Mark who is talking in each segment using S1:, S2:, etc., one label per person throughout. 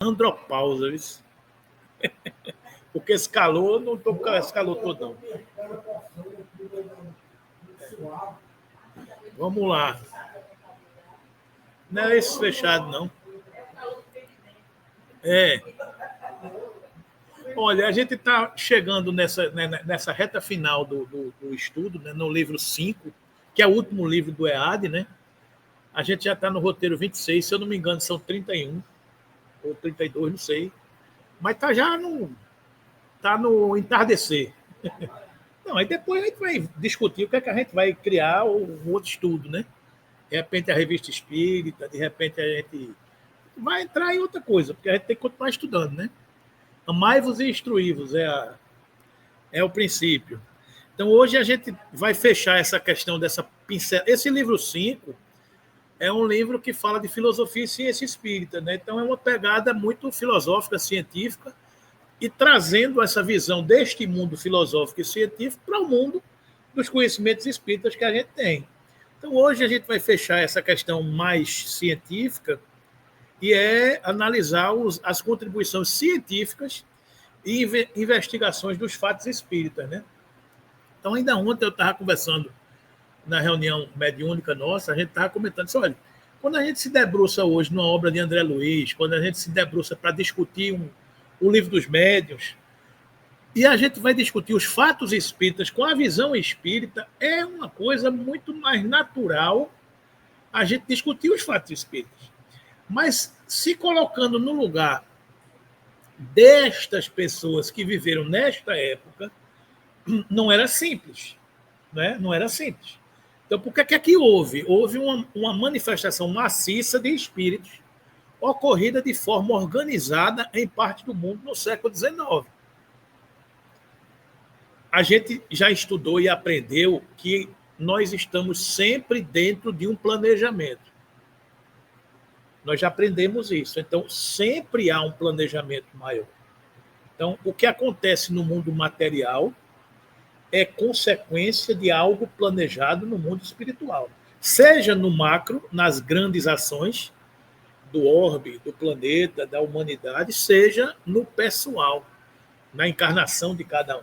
S1: Andropausa, isso. Porque esse calor, não estou com esse calor todo, não. Vamos lá. Não é esse fechado, não. É. Olha, a gente está chegando nessa reta final do estudo, né, no livro 5, que é o último livro do EAD, né? A gente já está no roteiro 26, se eu não me engano, são 31 ou 32, não sei. Mas está já no entardecer. Não, aí depois a gente vai discutir o que é que a gente vai criar um outro estudo, né? De repente a revista espírita, de repente a gente vai entrar em outra coisa, porque a gente tem que continuar estudando, né? Amai-vos e instruí-vos é o princípio. Então hoje a gente vai fechar essa questão dessa pincel. Esse livro 5 é um livro que fala de filosofia e ciência espírita, né? Então é uma pegada muito filosófica, científica, e trazendo essa visão deste mundo filosófico e científico para o mundo dos conhecimentos espíritas que a gente tem. Então, hoje a gente vai fechar essa questão mais científica e analisar as contribuições científicas e investigações dos fatos espíritas, né? Então, ainda ontem eu estava conversando na reunião mediúnica nossa, a gente estava comentando assim, olha, quando a gente se debruça hoje numa obra de André Luiz, quando a gente se debruça para discutir o livro dos médiuns, e a gente vai discutir os fatos espíritas com a visão espírita, é uma coisa muito mais natural a gente discutir os fatos espíritas. Mas se colocando no lugar destas pessoas que viveram nesta época, não era simples, né? Não era simples. Então, por que é que houve? Houve uma manifestação maciça de espíritos ocorrida de forma organizada em parte do mundo no século XIX. A gente já estudou e aprendeu que nós estamos sempre dentro de um planejamento. Nós já aprendemos isso. Então, sempre há um planejamento maior. Então, o que acontece no mundo material é consequência de algo planejado no mundo espiritual. Seja no macro, nas grandes ações do orbe, do planeta, da humanidade, seja no pessoal, na encarnação de cada um.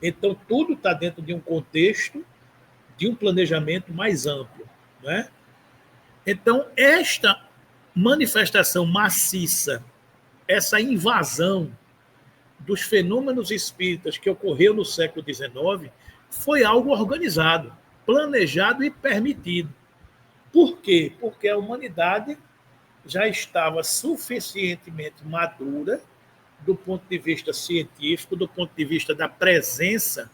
S1: Então, tudo está dentro de um contexto, de um planejamento mais amplo. Né? Então, esta manifestação maciça, essa invasão dos fenômenos espíritas que ocorreu no século XIX, foi algo organizado, planejado e permitido. Por quê? Porque a humanidade já estava suficientemente madura do ponto de vista científico, do ponto de vista da presença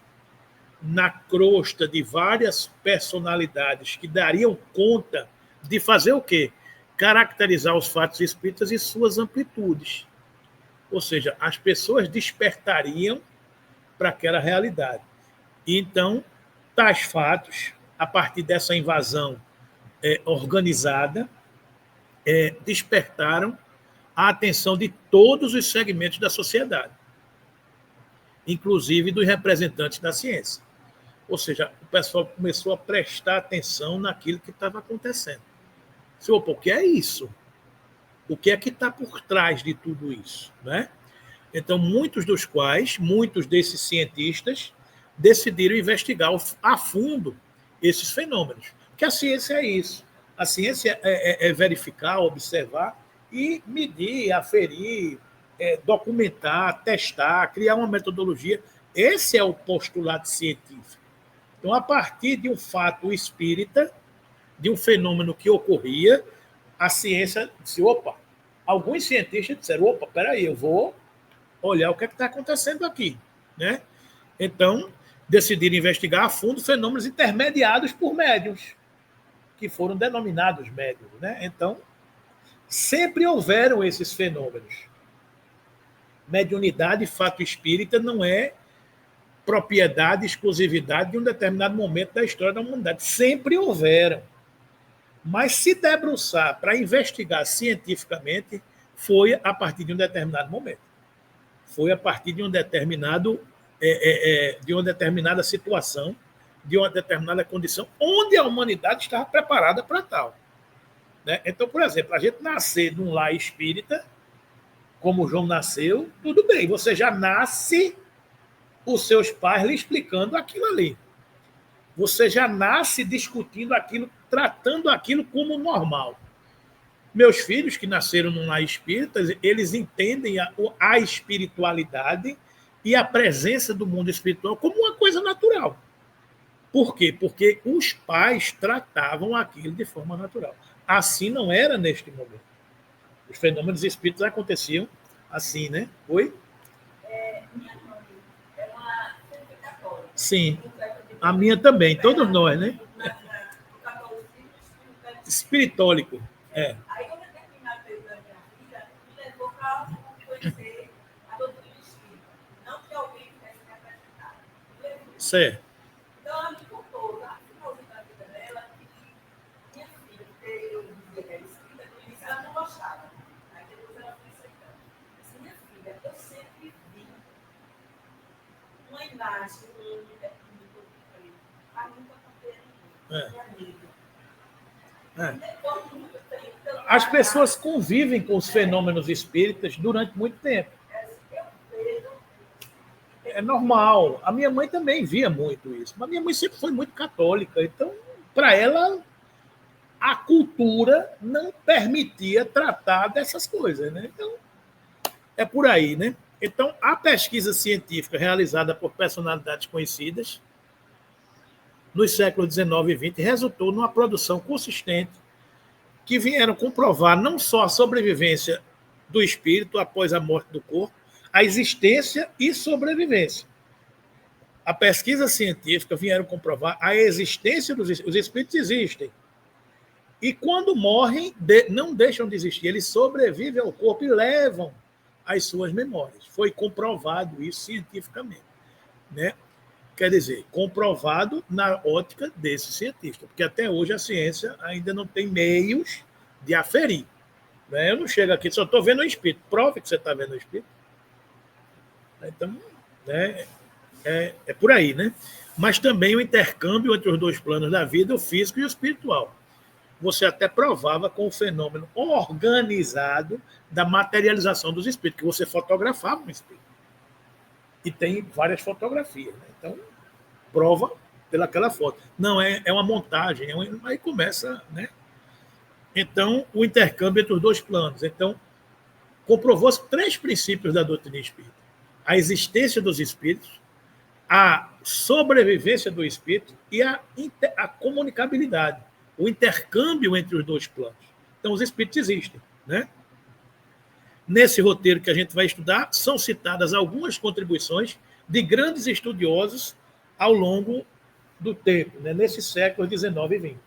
S1: na crosta de várias personalidades que dariam conta de fazer o quê? Caracterizar os fatos espíritas e suas amplitudes. Ou seja, as pessoas despertariam para aquela realidade. E então, tais fatos, a partir dessa invasão organizada, despertaram a atenção de todos os segmentos da sociedade, inclusive dos representantes da ciência. Ou seja, o pessoal começou a prestar atenção naquilo que estava acontecendo. O que é isso? O que é que está por trás de tudo isso? Né? Então, muitos desses cientistas decidiram investigar a fundo esses fenômenos. Porque a ciência é isso. A ciência é verificar, observar e medir, aferir, documentar, testar, criar uma metodologia. Esse é o postulado científico. Então, a partir de um fato espírita, de um fenômeno que ocorria, a ciência disse, alguns cientistas disseram, peraí, eu vou olhar o que está acontecendo aqui. Né? Então, decidiram investigar a fundo fenômenos intermediados por médiuns, que foram denominados médiuns. Né? Então, sempre houveram esses fenômenos. Mediunidade e fato espírita não é propriedade, exclusividade de um determinado momento da história da humanidade. Sempre houveram. Mas se debruçar para investigar cientificamente foi a partir de um determinado momento. Foi a partir de de uma determinada situação, de uma determinada condição, onde a humanidade estava preparada para tal. Né? Então, por exemplo, a gente nascer num lar espírita como João nasceu, tudo bem, você já nasce os seus pais lhe explicando aquilo ali. Você já nasce discutindo aquilo, tratando aquilo como normal. Meus filhos que nasceram num lar espírita, eles entendem a espiritualidade e a presença do mundo espiritual como uma coisa natural. Por quê? Porque os pais tratavam aquilo de forma natural. Assim não era neste momento. Os fenômenos espíritas aconteciam assim, né? Oi? Minha mãe é uma católica. Sim. A minha também, todos nós, né? Espiritólico. É. Aí, quando eu terminei período da minha vida, me levou para conhecer a doutrina espírita. Não que alguém tivesse me apresentado. Certo. Então, ela me contou, lá no finalzinho da vida dela, que minha filha, porque eu dizia que era espírita, no início ela não gostava. Aí depois ela foi aceitando. Disse, minha filha, eu sempre vi uma imagem, um intercâmbio preto. A nunca contei minha amiga. As pessoas convivem com os fenômenos espíritas durante muito tempo. É normal. A minha mãe também via muito isso. Mas minha mãe sempre foi muito católica. Então, para ela, a cultura não permitia tratar dessas coisas, né? Então, é por aí, né? Então, a pesquisa científica realizada por personalidades conhecidas nos séculos XIX e XX resultou numa produção consistente que vieram comprovar não só a sobrevivência do espírito após a morte do corpo, a existência e sobrevivência. A pesquisa científica vieram comprovar a existência dos espíritos. Os espíritos existem. E quando morrem, não deixam de existir. Eles sobrevivem ao corpo e levam as suas memórias. Foi comprovado isso cientificamente, né? Quer dizer, comprovado na ótica desse cientista, porque até hoje a ciência ainda não tem meios de aferir. Né? Eu não chego aqui, só estou vendo o espírito. Prove que você está vendo o espírito. Então, né, é por aí, né? Mas também o intercâmbio entre os dois planos da vida, o físico e o espiritual. Você até provava com o fenômeno organizado da materialização dos espíritos, que você fotografava um espírito. E tem várias fotografias. Né? Então, prova pelaquela foto. Não, é uma montagem. Aí começa, né? Então, o intercâmbio entre os dois planos. Então, comprovou-se 3 princípios da doutrina espírita. A existência dos espíritos, a sobrevivência do espírito e a comunicabilidade, o intercâmbio entre os dois planos. Então, os espíritos existem, né? Nesse roteiro que a gente vai estudar, são citadas algumas contribuições de grandes estudiosos ao longo do tempo, né? Nesses séculos XIX e XX.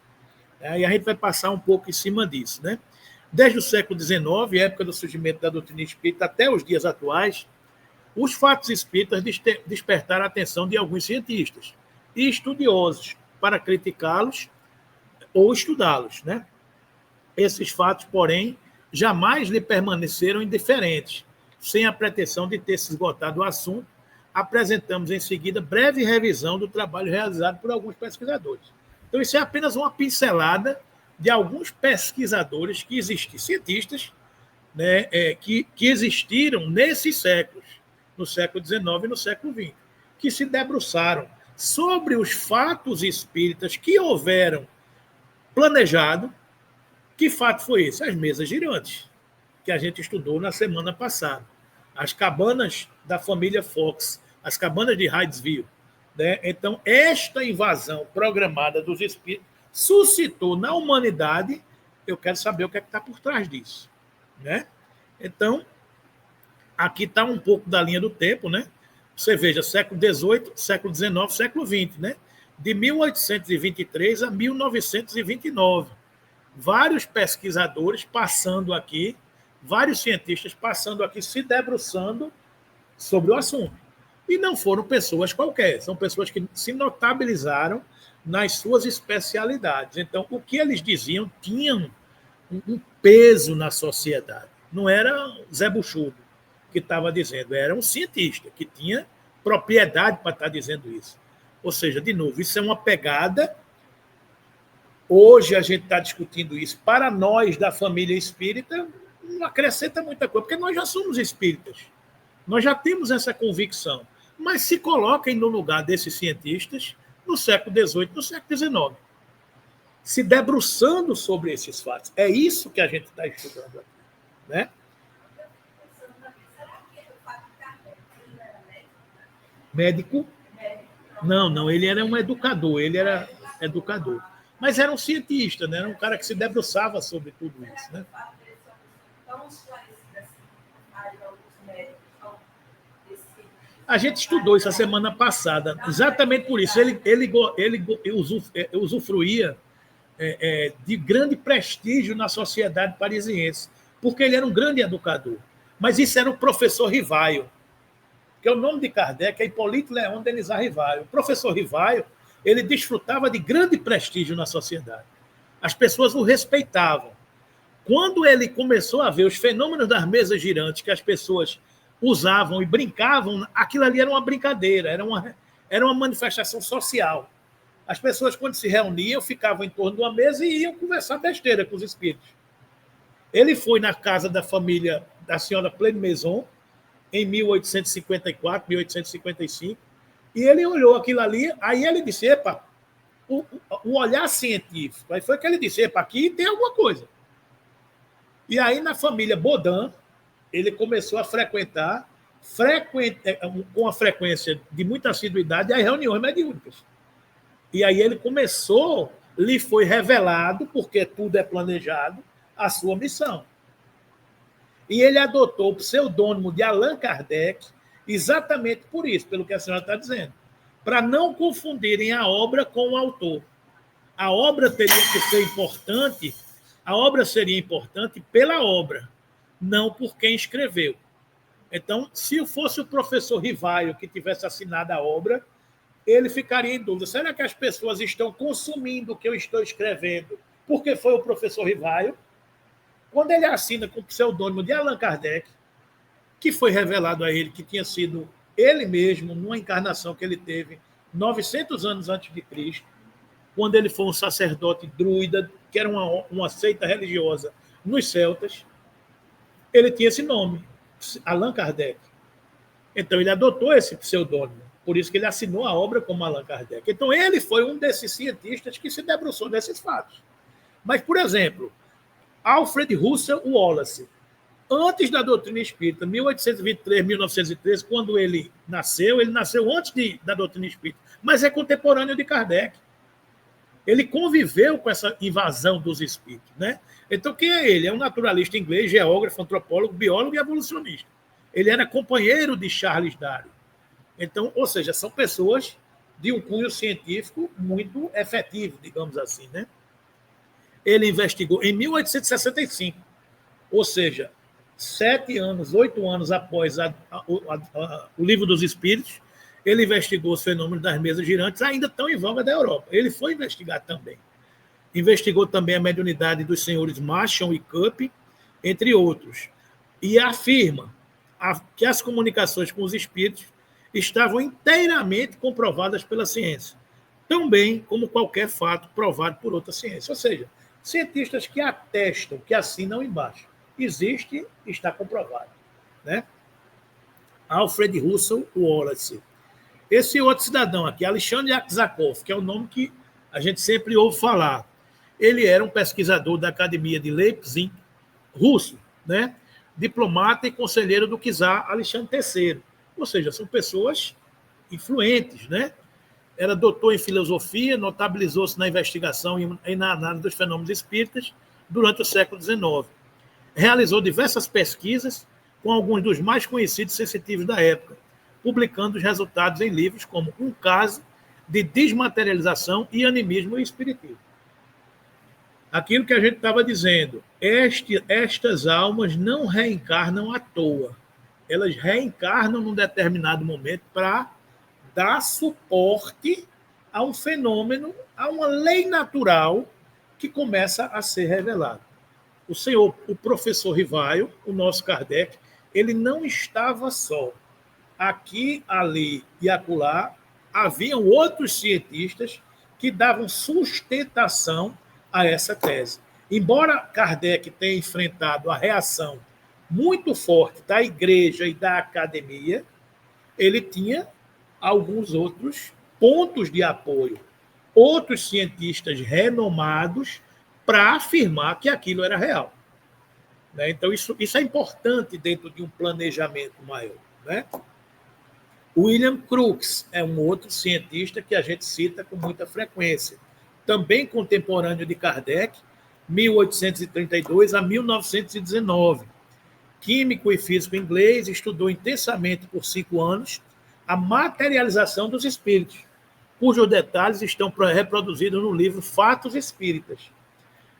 S1: E a gente vai passar um pouco em cima disso, né? Desde o século XIX, época do surgimento da doutrina espírita, até os dias atuais, os fatos espíritas despertaram a atenção de alguns cientistas e estudiosos para criticá-los ou estudá-los, né? Esses fatos, porém, jamais lhe permaneceram indiferentes. Sem a pretensão de ter se esgotado o assunto, apresentamos em seguida breve revisão do trabalho realizado por alguns pesquisadores. Então, isso é apenas uma pincelada de alguns pesquisadores que existem, cientistas, né, que existiram nesses séculos, no século XIX e no século XX, que se debruçaram sobre os fatos espíritas que houveram planejado. Que fato foi esse? As mesas girantes, que a gente estudou na semana passada. As cabanas da família Fox, as cabanas de Hydesville. Né? Então, esta invasão programada dos espíritos suscitou na humanidade, eu quero saber o que é que está por trás disso. Né? Então, aqui está um pouco da linha do tempo, né? Você veja, século XVIII, século XIX, século XX, né? De 1823 a 1929. Vários pesquisadores passando aqui, vários cientistas passando aqui, se debruçando sobre o assunto. E não foram pessoas qualquer, são pessoas que se notabilizaram nas suas especialidades. Então, o que eles diziam tinha um peso na sociedade. Não era Zé Buchudo que estava dizendo, era um cientista que tinha propriedade para estar dizendo isso. Ou seja, de novo, isso é uma pegada. Hoje a gente está discutindo isso. Para nós da família espírita, não acrescenta muita coisa, porque nós já somos espíritas. Nós já temos essa convicção. Mas se coloquem no lugar desses cientistas no século XVIII, no século XIX, se debruçando sobre esses fatos. É isso que a gente está estudando aqui, né? Médico? Não, ele era um educador, ele era educador. Mas era um cientista, né? Era um cara que se debruçava sobre tudo isso, né? A gente estudou isso a semana passada, exatamente por isso. Ele usufruía de grande prestígio na sociedade parisiense, porque ele era um grande educador. Mas isso era o professor Rivaio, que é o nome de Kardec, é Hipólito Leão Denisard Rivaio. O professor Rivaio, ele desfrutava de grande prestígio na sociedade. As pessoas o respeitavam. Quando ele começou a ver os fenômenos das mesas girantes que as pessoas usavam e brincavam, aquilo ali era uma brincadeira, era uma manifestação social. As pessoas, quando se reuniam, ficavam em torno de uma mesa e iam conversar besteira com os espíritos. Ele foi na casa da família da senhora Pleine-Maison, em 1854, 1855, e ele olhou aquilo ali, aí ele disse, epa, o olhar científico, aí foi que ele disse, epa, aqui tem alguma coisa. E aí, na família Baudin, ele começou a frequentar com a frequência de muita assiduidade as reuniões mediúnicas. E aí ele começou, lhe foi revelado, porque tudo é planejado, a sua missão. E ele adotou o pseudônimo de Allan Kardec exatamente por isso, pelo que a senhora está dizendo, para não confundirem a obra com o autor. A obra teria que ser importante, a obra seria importante pela obra, não por quem escreveu. Então, se fosse o professor Rivaio que tivesse assinado a obra, ele ficaria em dúvida. Será que as pessoas estão consumindo o que eu estou escrevendo porque foi o professor Rivaio? Quando ele assina com o pseudônimo de Allan Kardec, que foi revelado a ele que tinha sido ele mesmo, numa encarnação que ele teve 900 anos antes de Cristo, quando ele foi um sacerdote druida, que era uma seita religiosa nos celtas, ele tinha esse nome, Allan Kardec. Então, ele adotou esse pseudônimo. Por isso que ele assinou a obra como Allan Kardec. Então, ele foi um desses cientistas que se debruçou nesses fatos. Mas, por exemplo, Alfred Russel Wallace, antes da doutrina espírita, 1823, 1913, quando ele nasceu antes da doutrina espírita, mas é contemporâneo de Kardec. Ele conviveu com essa invasão dos espíritos, né? Então, quem é ele? É um naturalista inglês, geógrafo, antropólogo, biólogo e evolucionista. Ele era companheiro de Charles Darwin. Então, ou seja, são pessoas de um cunho científico muito efetivo, digamos assim, né? Ele investigou em 1865, ou seja, 8 anos após o Livro dos Espíritos, ele investigou os fenômenos das mesas girantes, ainda estão em voga da Europa. Ele foi investigar também. Investigou também a mediunidade dos senhores Machon e Cup, entre outros. E afirma que as comunicações com os espíritos estavam inteiramente comprovadas pela ciência, tão bem como qualquer fato provado por outra ciência. Ou seja, cientistas que atestam, que assinam embaixo. Existe, está comprovado, né? Alfred Russel Wallace. Esse outro cidadão aqui, Alexandre Aksakov, que é o nome que a gente sempre ouve falar, ele era um pesquisador da Academia de Leipzig, russo, né? Diplomata e conselheiro do czar Alexandre III. Ou seja, são pessoas influentes, né? Era doutor em filosofia, notabilizou-se na investigação e na análise dos fenômenos espíritas durante o século XIX. Realizou diversas pesquisas com alguns dos mais conhecidos sensitivos da época, publicando os resultados em livros como Um Caso de Desmaterialização e Animismo e Espiritismo. Aquilo que a gente estava dizendo, estas almas não reencarnam à toa. Elas reencarnam num determinado momento para dar suporte a um fenômeno, a uma lei natural que começa a ser revelada. O professor Rivaio, o nosso Kardec, ele não estava só. Aqui, ali e acolá, haviam outros cientistas que davam sustentação a essa tese. Embora Kardec tenha enfrentado a reação muito forte da igreja e da academia, ele tinha alguns outros pontos de apoio, outros cientistas renomados para afirmar que aquilo era real. Né? Então, isso é importante dentro de um planejamento maior. Né? William Crookes é um outro cientista que a gente cita com muita frequência, também contemporâneo de Kardec, 1832 a 1919. Químico e físico inglês, estudou intensamente por 5 anos a materialização dos espíritos, cujos detalhes estão reproduzidos no livro Fatos Espíritas.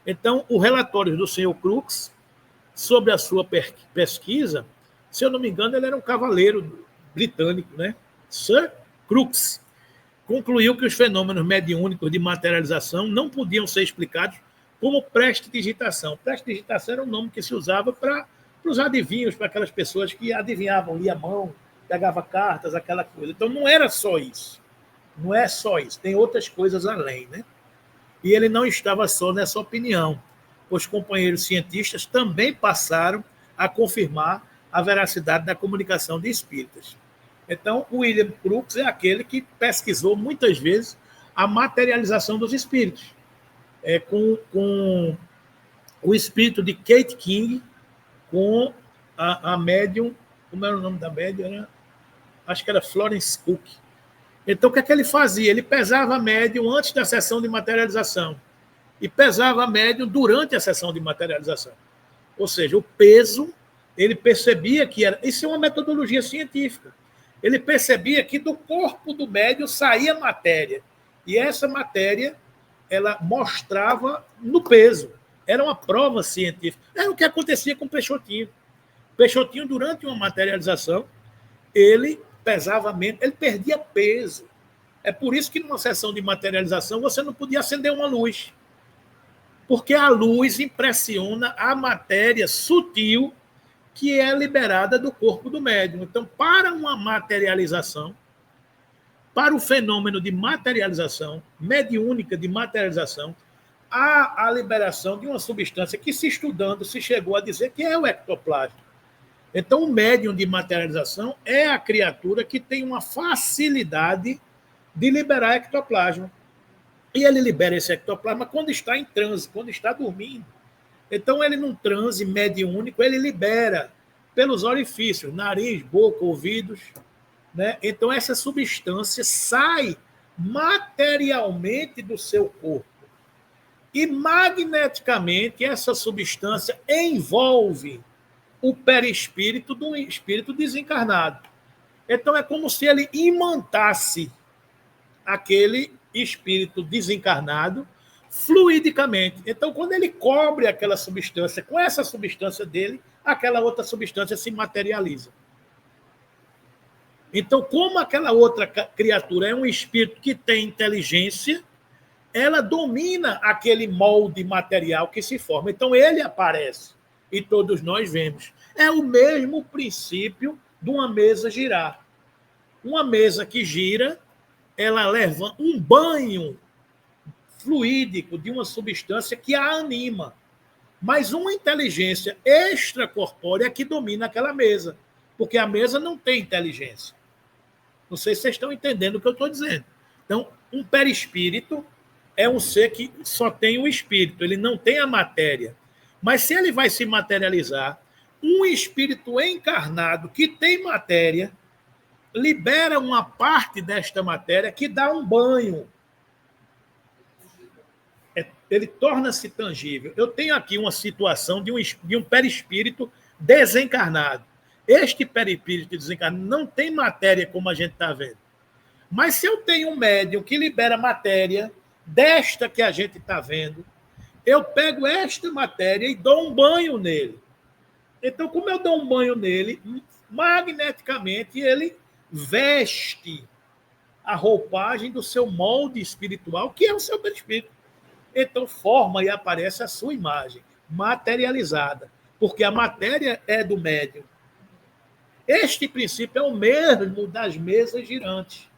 S1: Então, o relatório do Sr. Crookes sobre a sua pesquisa, se eu não me engano, ele era um cavaleiro britânico, né? Sir Crookes concluiu que os fenômenos mediúnicos de materialização não podiam ser explicados como prestidigitação. Prestidigitação era um nome que se usava para os adivinhos, para aquelas pessoas que adivinhavam, lia a mão, pegava cartas, aquela coisa. Então, não era só isso. Não é só isso. Tem outras coisas além, né? E ele não estava só nessa opinião. Os companheiros cientistas também passaram a confirmar a veracidade da comunicação de espíritas. Então, o William Crookes é aquele que pesquisou muitas vezes a materialização dos espíritos. Com o espírito de Kate King, com a médium, como era o nome da médium? Acho que era Florence Cook. Então, o que é que ele fazia? Ele pesava a médium antes da sessão de materialização e pesava a médium durante a sessão de materialização. Ou seja, o peso, ele percebia que era... Isso é uma metodologia científica. Ele percebia que do corpo do médium saía matéria. E essa matéria, ela mostrava no peso. Era uma prova científica. Era o que acontecia com o Peixotinho. Peixotinho, durante uma materialização, ele pesava menos, ele perdia peso. É por isso que numa sessão de materialização você não podia acender uma luz. Porque a luz impressiona a matéria sutil que é liberada do corpo do médium. Então, para uma materialização, para o fenômeno de materialização, mediúnica de materialização, há a liberação de uma substância que, se estudando, se chegou a dizer que é o ectoplasma. Então, o médium de materialização é a criatura que tem uma facilidade de liberar ectoplasma. E ele libera esse ectoplasma quando está em transe, quando está dormindo. Então, ele, num transe mediúnico, ele libera pelos orifícios, nariz, boca, ouvidos. Né? Então, essa substância sai materialmente do seu corpo. E, magneticamente, essa substância envolve o perispírito do espírito desencarnado. Então, é como se ele imantasse aquele espírito desencarnado fluidicamente. Então, quando ele cobre aquela substância com essa substância dele, aquela outra substância se materializa. Então, como aquela outra criatura é um espírito que tem inteligência, ela domina aquele molde material que se forma. Então, ele aparece e todos nós vemos. É o mesmo princípio de uma mesa girar. Uma mesa que gira, ela leva um banho fluídico de uma substância que a anima. Mas uma inteligência extracorpórea que domina aquela mesa, porque a mesa não tem inteligência. Não sei se vocês estão entendendo o que eu estou dizendo. Então, um perispírito é um ser que só tem o espírito, ele não tem a matéria. Mas se ele vai se materializar, um espírito encarnado que tem matéria libera uma parte desta matéria que dá um banho. Ele torna-se tangível. Eu tenho aqui uma situação de um perispírito desencarnado. Este perispírito desencarnado não tem matéria como a gente está vendo. Mas se eu tenho um médium que libera matéria desta que a gente está vendo, eu pego esta matéria e dou um banho nele. Então, como eu dou um banho nele, magneticamente ele veste a roupagem do seu molde espiritual, que é o seu perispírito. Então, forma e aparece a sua imagem, materializada, porque a matéria é do médium. Este princípio é o mesmo das mesas girantes.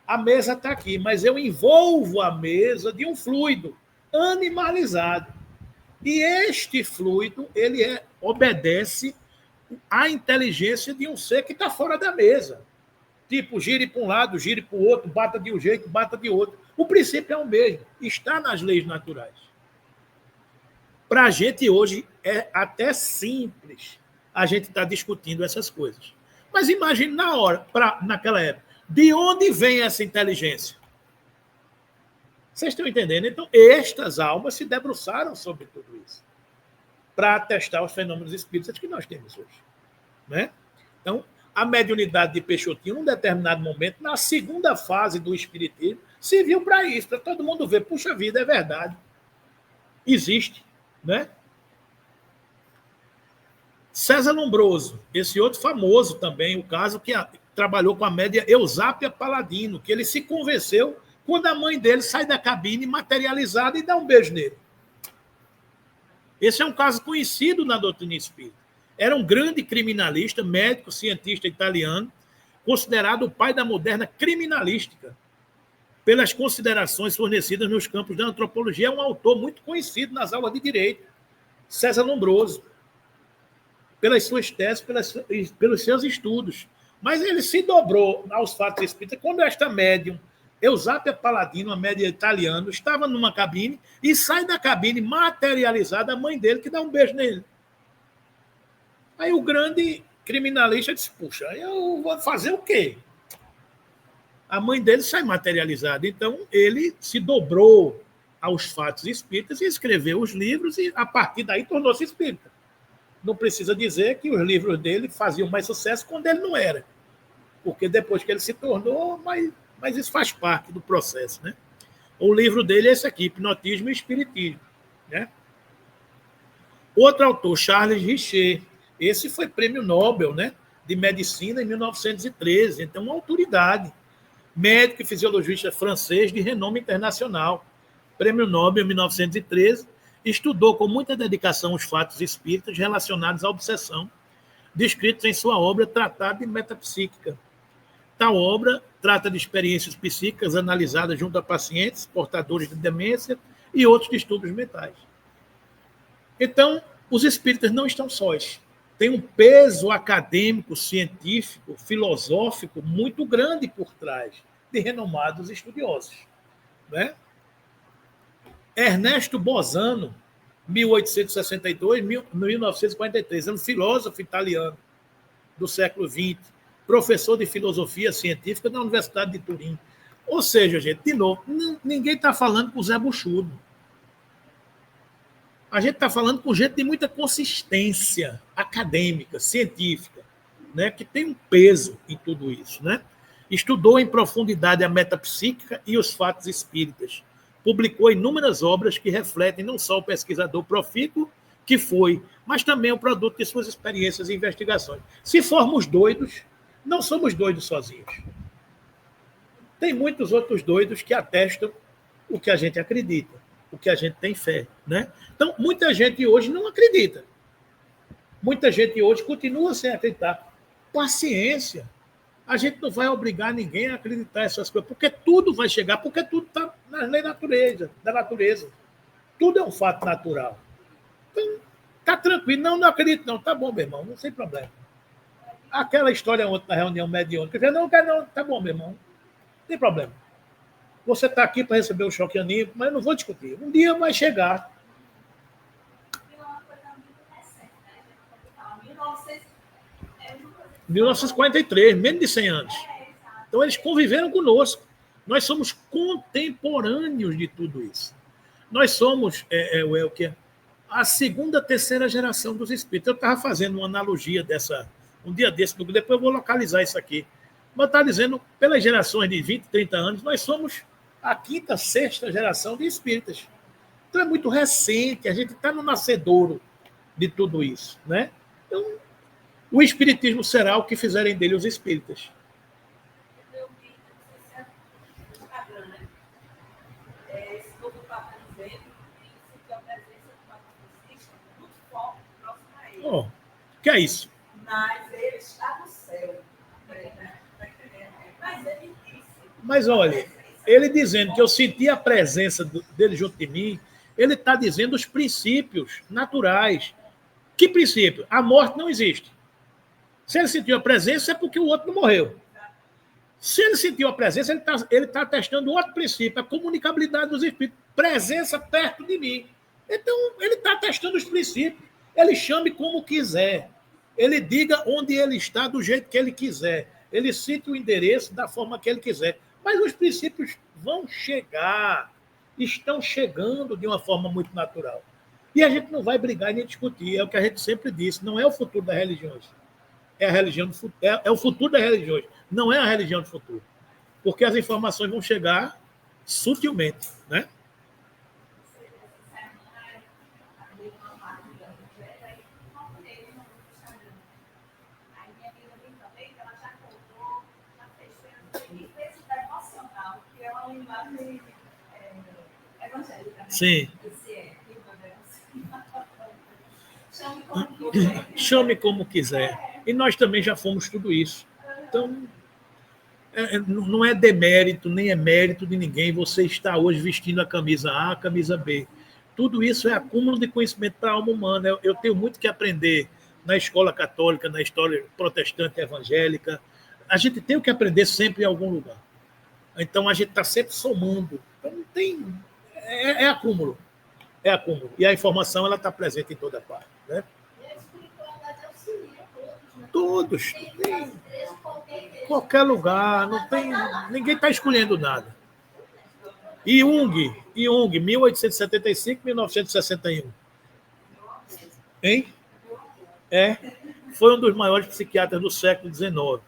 S1: A mesa está aqui, mas eu envolvo a mesa de um fluido animalizado. E este fluido, ele obedece à inteligência de um ser que está fora da mesa. Tipo, gire para um lado, gire para o outro, bata de um jeito, bata de outro. O princípio é o mesmo, está nas leis naturais. Para a gente hoje é até simples a gente estar discutindo essas coisas. Mas imagine naquela época, de onde vem essa inteligência? Vocês estão entendendo? Então, estas almas se debruçaram sobre tudo isso para atestar os fenômenos espíritas que nós temos hoje. Né? Então, a mediunidade de Peixotinho, num determinado momento, na segunda fase do espiritismo, serviu para isso, para todo mundo ver, puxa vida, é verdade. Existe. Né? César Lombroso, esse outro famoso também, o caso que trabalhou com a média Eusápia Paladino, que ele se convenceu quando a mãe dele sai da cabine materializada e dá um beijo nele. Esse é um caso conhecido na doutrina espírita. Era um grande criminalista, médico, cientista italiano, considerado o pai da moderna criminalística, pelas considerações fornecidas nos campos da antropologia. É um autor muito conhecido nas aulas de direito, César Lombroso, pelas suas teses, pelos seus estudos. Mas ele se dobrou aos fatos espíritas quando esta médium, Eusápia Paladino, uma médium italiana, estava numa cabine e sai da cabine materializada a mãe dele, que dá um beijo nele. Aí o grande criminalista disse, puxa, eu vou fazer o quê? A mãe dele sai materializada. Então, ele se dobrou aos fatos espíritas e escreveu os livros e, a partir daí, tornou-se espírita. Não precisa dizer que os livros dele faziam mais sucesso quando ele não era. Porque depois que ele se tornou, mas isso faz parte do processo. Né? O livro dele é esse aqui, Hipnotismo e Espiritismo. Né? Outro autor, Charles Richer. Esse foi prêmio Nobel, né, de Medicina em 1913. Então, uma autoridade. Médico e fisiologista francês de renome internacional. Prêmio Nobel em 1913. Estudou com muita dedicação os fatos espíritas relacionados à obsessão, descritos em sua obra Tratado de Metapsíquica. Tal obra trata de experiências psíquicas analisadas junto a pacientes, portadores de demência e outros distúrbios mentais. Então, os espíritas não estão sós. Tem um peso acadêmico, científico, filosófico muito grande por trás de renomados estudiosos. Né? Ernesto Bosano, 1862-1943, é um filósofo italiano do século XX, professor de filosofia científica da Universidade de Turim. Ou seja, gente, de novo, ninguém está falando com o Zé Buchudo. A gente está falando com gente de muita consistência acadêmica, científica, né, que tem um peso em tudo isso. Né? Estudou em profundidade a metapsíquica e os fatos espíritas. Publicou inúmeras obras que refletem não só o pesquisador profícuo que foi, mas também o produto de suas experiências e investigações. Se formos doidos, não somos doidos sozinhos. Tem muitos outros doidos que atestam o que a gente acredita, o que a gente tem fé. Né? Então, muita gente hoje não acredita. Muita gente hoje continua sem acreditar. Paciência. A gente não vai obrigar ninguém a acreditar nessas coisas, porque tudo vai chegar, porque tudo está na lei da natureza. Tudo é um fato natural. Então, tá tranquilo. Não acredito, não. Tá bom, meu irmão, não tem problema. Aquela história ontem na reunião mediúnica, eu não quero, não. Tá bom, meu irmão, não tem problema. Você está aqui para receber o choque anímico, mas eu não vou discutir. Um dia vai chegar. 1943, menos de 100 anos. Então, eles conviveram conosco. Nós somos contemporâneos de tudo isso. Nós somos a segunda, terceira geração dos espíritos. Eu estava fazendo uma analogia dessa, um dia desse, depois eu vou localizar isso aqui. Mas eu estava dizendo, pelas gerações de 20, 30 anos, nós somos a quinta, sexta geração de espíritas. Então, é muito recente, a gente está no nascedouro de tudo isso. Né? Então, o espiritismo será o que fizerem dele os espíritas. Oh, que é isso?
S2: Mas ele está no céu. Mas ele disse.
S1: Mas olha, ele dizendo que eu senti a presença dele junto de mim, Ele está dizendo os princípios naturais. Que princípio? A morte não existe. Se ele sentiu a presença, é porque o outro não morreu. Se ele sentiu a presença, ele tá testando outro princípio, a comunicabilidade dos espíritos. Presença perto de mim. Então, ele está testando os princípios. Ele chame como quiser. Ele diga onde ele está do jeito que ele quiser. Ele cite o endereço da forma que ele quiser. Mas os princípios vão chegar. Estão chegando de uma forma muito natural. E a gente não vai brigar nem discutir. É o que a gente sempre disse. Não é o futuro das religiões. É a religião do futuro. É o futuro das religiões. Não é a religião do futuro. Porque as informações vão chegar sutilmente, né? Sim. Chame como quiser. E nós também já fomos tudo isso. Então, não é demérito, nem é mérito de ninguém você estar hoje vestindo a camisa A, a camisa B. Tudo isso é acúmulo de conhecimento para a alma humana. Eu tenho muito que aprender na escola católica, na história protestante evangélica. A gente tem o que aprender sempre em algum lugar. Então, a gente está sempre somando. Então, não tem... É acúmulo. É acúmulo. E a informação ela está presente em toda parte. Né?
S3: E a espiritualidade auxilia
S1: todos. Tem qualquer lugar. Não tem, ninguém está escolhendo nada. Jung, 1875, 1961. Hein? Foi um dos maiores psiquiatras do século XIX.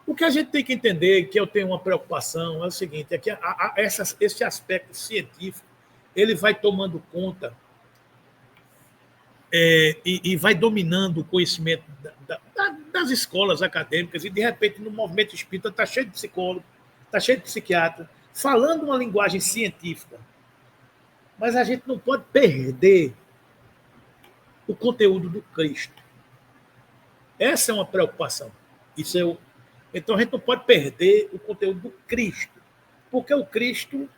S1: O que a gente tem que entender, que eu tenho uma preocupação, é o seguinte, é que esse aspecto científico, ele vai tomando conta e vai dominando o conhecimento das escolas acadêmicas, e, de repente, no movimento espírita está cheio de psicólogo, está cheio de psiquiatra, falando uma linguagem científica. Mas a gente não pode perder o conteúdo do Cristo. Essa é uma preocupação. Então, a gente não pode perder o conteúdo do Cristo, porque o Cristo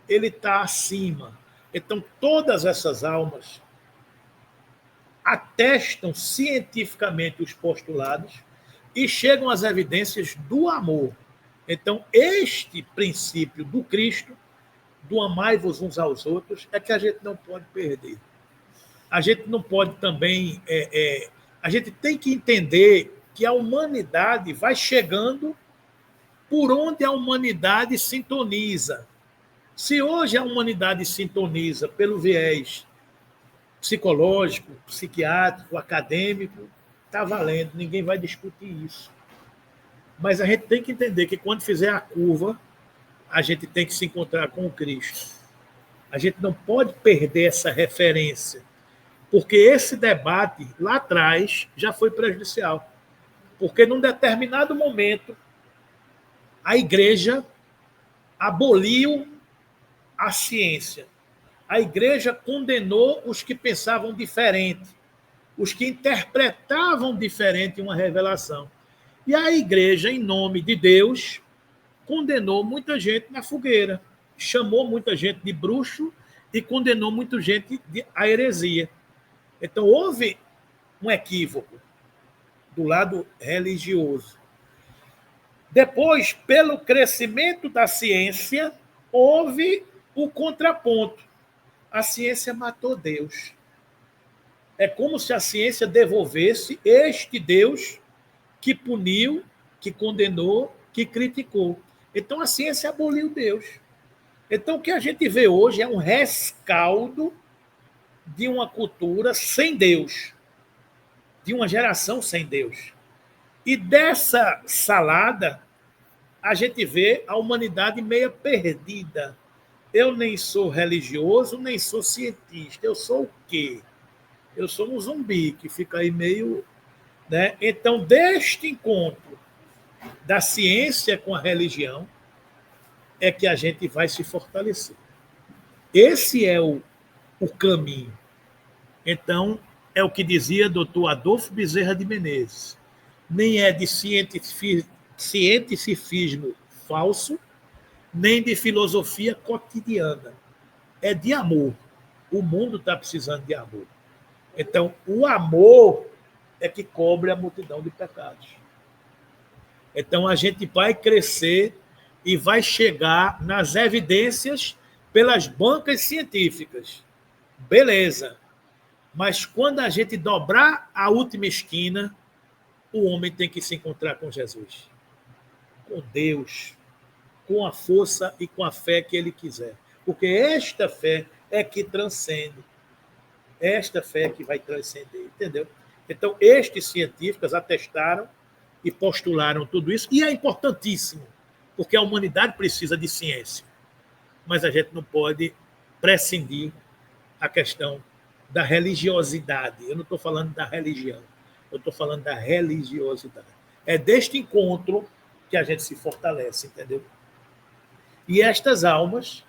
S1: ele está acima. Então, todas essas almas atestam cientificamente os postulados e chegam às evidências do amor. Então, este princípio do Cristo, do amai-vos uns aos outros, é que a gente não pode perder. A gente não pode também... a gente tem que entender que a humanidade vai chegando por onde a humanidade sintoniza. Se hoje a humanidade sintoniza pelo viés psicológico, psiquiátrico, acadêmico, está valendo, ninguém vai discutir isso. Mas a gente tem que entender que quando fizer a curva, a gente tem que se encontrar com o Cristo. A gente não pode perder essa referência, porque esse debate lá atrás já foi prejudicial. Porque num determinado momento a igreja aboliu a ciência. A igreja condenou os que pensavam diferente, os que interpretavam diferente uma revelação. E a igreja, em nome de Deus, condenou muita gente na fogueira, chamou muita gente de bruxo e condenou muita gente à heresia. Então, houve um equívoco do lado religioso. Depois, pelo crescimento da ciência, houve o contraponto. A ciência matou Deus. É como se a ciência devolvesse este Deus que puniu, que condenou, que criticou. Então, a ciência aboliu Deus. Então, o que a gente vê hoje é um rescaldo de uma cultura sem Deus, de uma geração sem Deus. E dessa salada, a gente vê a humanidade meio perdida. Eu nem sou religioso, nem sou cientista. Eu sou o quê? Eu sou um zumbi que fica aí meio... Né? Então, deste encontro da ciência com a religião, é que a gente vai se fortalecer. Esse é o caminho. Então, é o que dizia doutor Adolfo Bezerra de Menezes. Nem é de cientificismo falso, nem de filosofia cotidiana. é de amor. O mundo está precisando de amor. Então, o amor é que cobre a multidão de pecados. Então, a gente vai crescer e vai chegar nas evidências pelas bancas científicas. Beleza. Mas quando a gente dobrar a última esquina, o homem tem que se encontrar com Jesus, com Deus, com a força e com a fé que ele quiser. Porque esta fé é que transcende. Esta fé é que vai transcender, entendeu? Então, estes científicos atestaram e postularam tudo isso, e é importantíssimo, porque a humanidade precisa de ciência. Mas a gente não pode prescindir a questão da religiosidade. Eu não estou falando da religião, eu estou falando da religiosidade. É deste encontro que a gente se fortalece, entendeu? E estas almas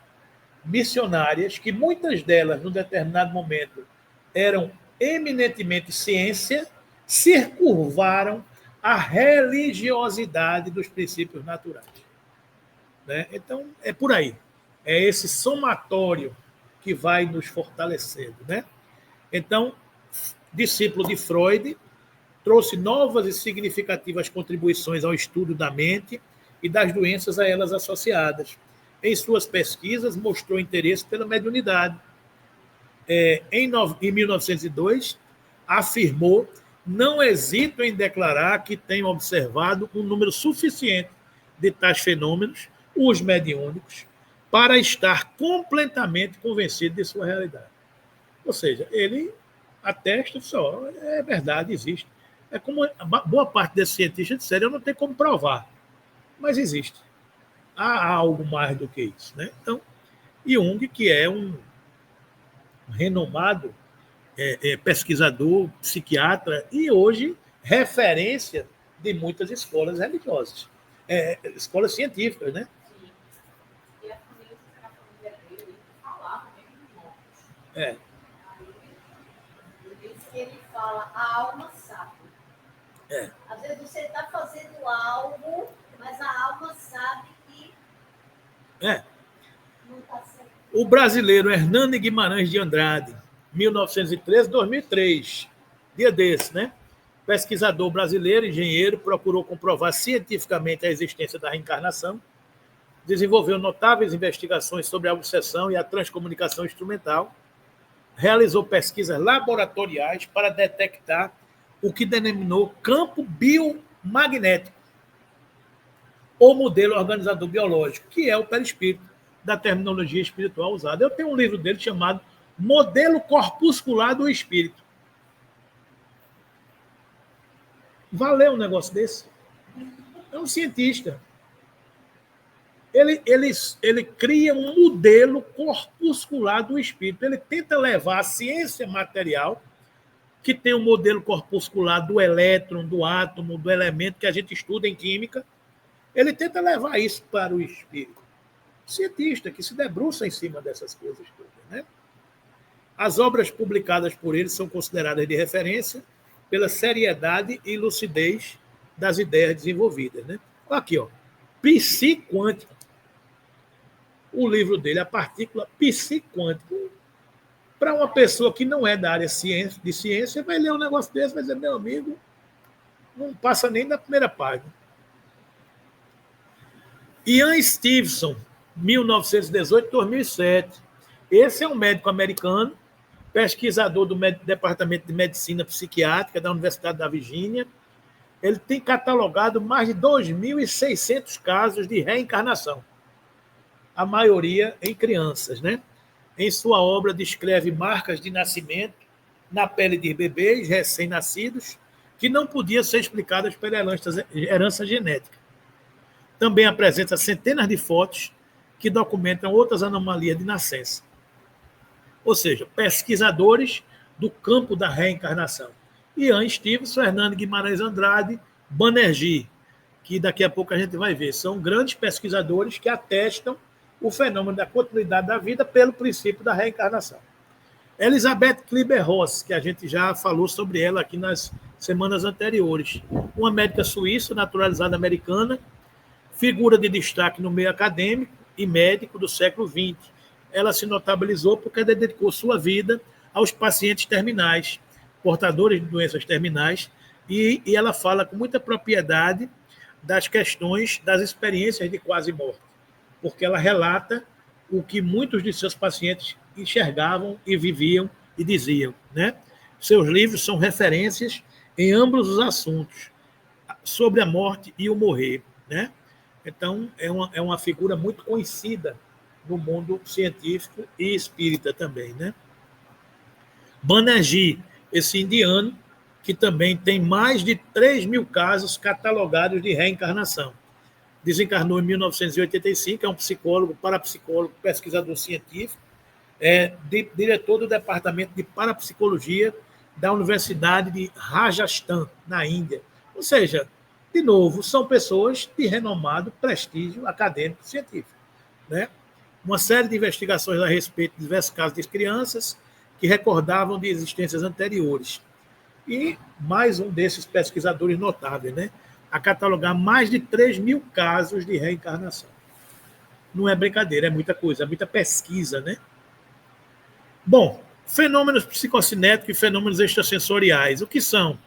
S1: missionárias, que muitas delas, num determinado momento, eram eminentemente ciência, se curvaram à religiosidade dos princípios naturais. Né? Então, é por aí. É esse somatório que vai nos fortalecendo. Né? Então, discípulo de Freud, trouxe novas e significativas contribuições ao estudo da mente e das doenças a elas associadas. Em suas pesquisas, mostrou interesse pela mediunidade. Em 1902, afirmou: não hesito em declarar que tenho observado um número suficiente de tais fenômenos, os mediúnicos, para estar completamente convencido de sua realidade. Ou seja, ele atesta só, é verdade, existe. É como boa parte desses cientistas disseram, eu não tenho como provar, mas existe. Há algo mais do que isso. Né? Então, Jung, que é um renomado pesquisador, psiquiatra, e hoje referência de muitas escolas religiosas, escolas científicas, né?
S3: Sim. E a família dele falava mesmo de mortos.
S1: É.
S3: Ele diz que ele fala, a alma sabe. Às vezes você está fazendo algo, mas a alma sabe que não está certo.
S1: O brasileiro Hernani Guimarães de Andrade, 1913-2003, dia desse, né? Pesquisador brasileiro, engenheiro, procurou comprovar cientificamente a existência da reencarnação, desenvolveu notáveis investigações sobre a obsessão e a transcomunicação instrumental, realizou pesquisas laboratoriais para detectar o que denominou campo biomagnético, ou modelo organizador biológico, que é o perispírito, da terminologia espiritual usada. Eu tenho um livro dele chamado Modelo Corpuscular do Espírito. Valeu um negócio desse? É um cientista. Ele cria um modelo corpuscular do espírito. Ele tenta levar a ciência material, que tem um modelo corpuscular do elétron, do átomo, do elemento que a gente estuda em química, ele tenta levar isso para o espírito. Cientista que se debruça em cima dessas coisas todas. Né? As obras publicadas por ele são consideradas de referência pela seriedade e lucidez das ideias desenvolvidas. Né? Aqui, ó, Psiquântico. O livro dele, a partícula psiquântico. Para uma pessoa que não é da área de ciência, vai ler um negócio desse, vai dizer, meu amigo, não passa nem da primeira página. Ian Stevenson, 1918-2007. Esse é um médico americano, pesquisador do Departamento de Medicina Psiquiátrica da Universidade da Virgínia. Ele tem catalogado mais de 2.600 casos de reencarnação, a maioria em crianças. Né? Em sua obra, descreve marcas de nascimento na pele de bebês recém-nascidos que não podiam ser explicadas pela herança genética. Também apresenta centenas de fotos que documentam outras anomalias de nascença. Ou seja, pesquisadores do campo da reencarnação. Ian Stevenson, Hernani Guimarães Andrade, Banerjee, que daqui a pouco a gente vai ver. São grandes pesquisadores que atestam o fenômeno da continuidade da vida pelo princípio da reencarnação. Elizabeth Kübler-Ross, que a gente já falou sobre ela aqui nas semanas anteriores. Uma médica suíça, naturalizada americana, figura de destaque no meio acadêmico e médico do século XX, ela se notabilizou porque dedicou sua vida aos pacientes terminais, portadores de doenças terminais, e ela fala com muita propriedade das questões, das experiências de quase morte, porque ela relata o que muitos de seus pacientes enxergavam e viviam e diziam, né? Seus livros são referências em ambos os assuntos, sobre a morte e o morrer, né? Então, é uma figura muito conhecida no mundo científico e espírita também, né? Banerjee, esse indiano, que também tem mais de 3.000 casos catalogados de reencarnação. Desencarnou em 1985, é um psicólogo, parapsicólogo, pesquisador científico, diretor do Departamento de Parapsicologia da Universidade de Rajasthan, na Índia. Ou seja, de novo, são pessoas de renomado prestígio acadêmico científico, né? Uma série de investigações a respeito de diversos casos de crianças que recordavam de existências anteriores. E mais um desses pesquisadores notáveis, né? A catalogar mais de 3.000 casos de reencarnação. Não é brincadeira, é muita coisa, é muita pesquisa, né? Bom, fenômenos psicocinéticos e fenômenos extrasensoriais. O que são?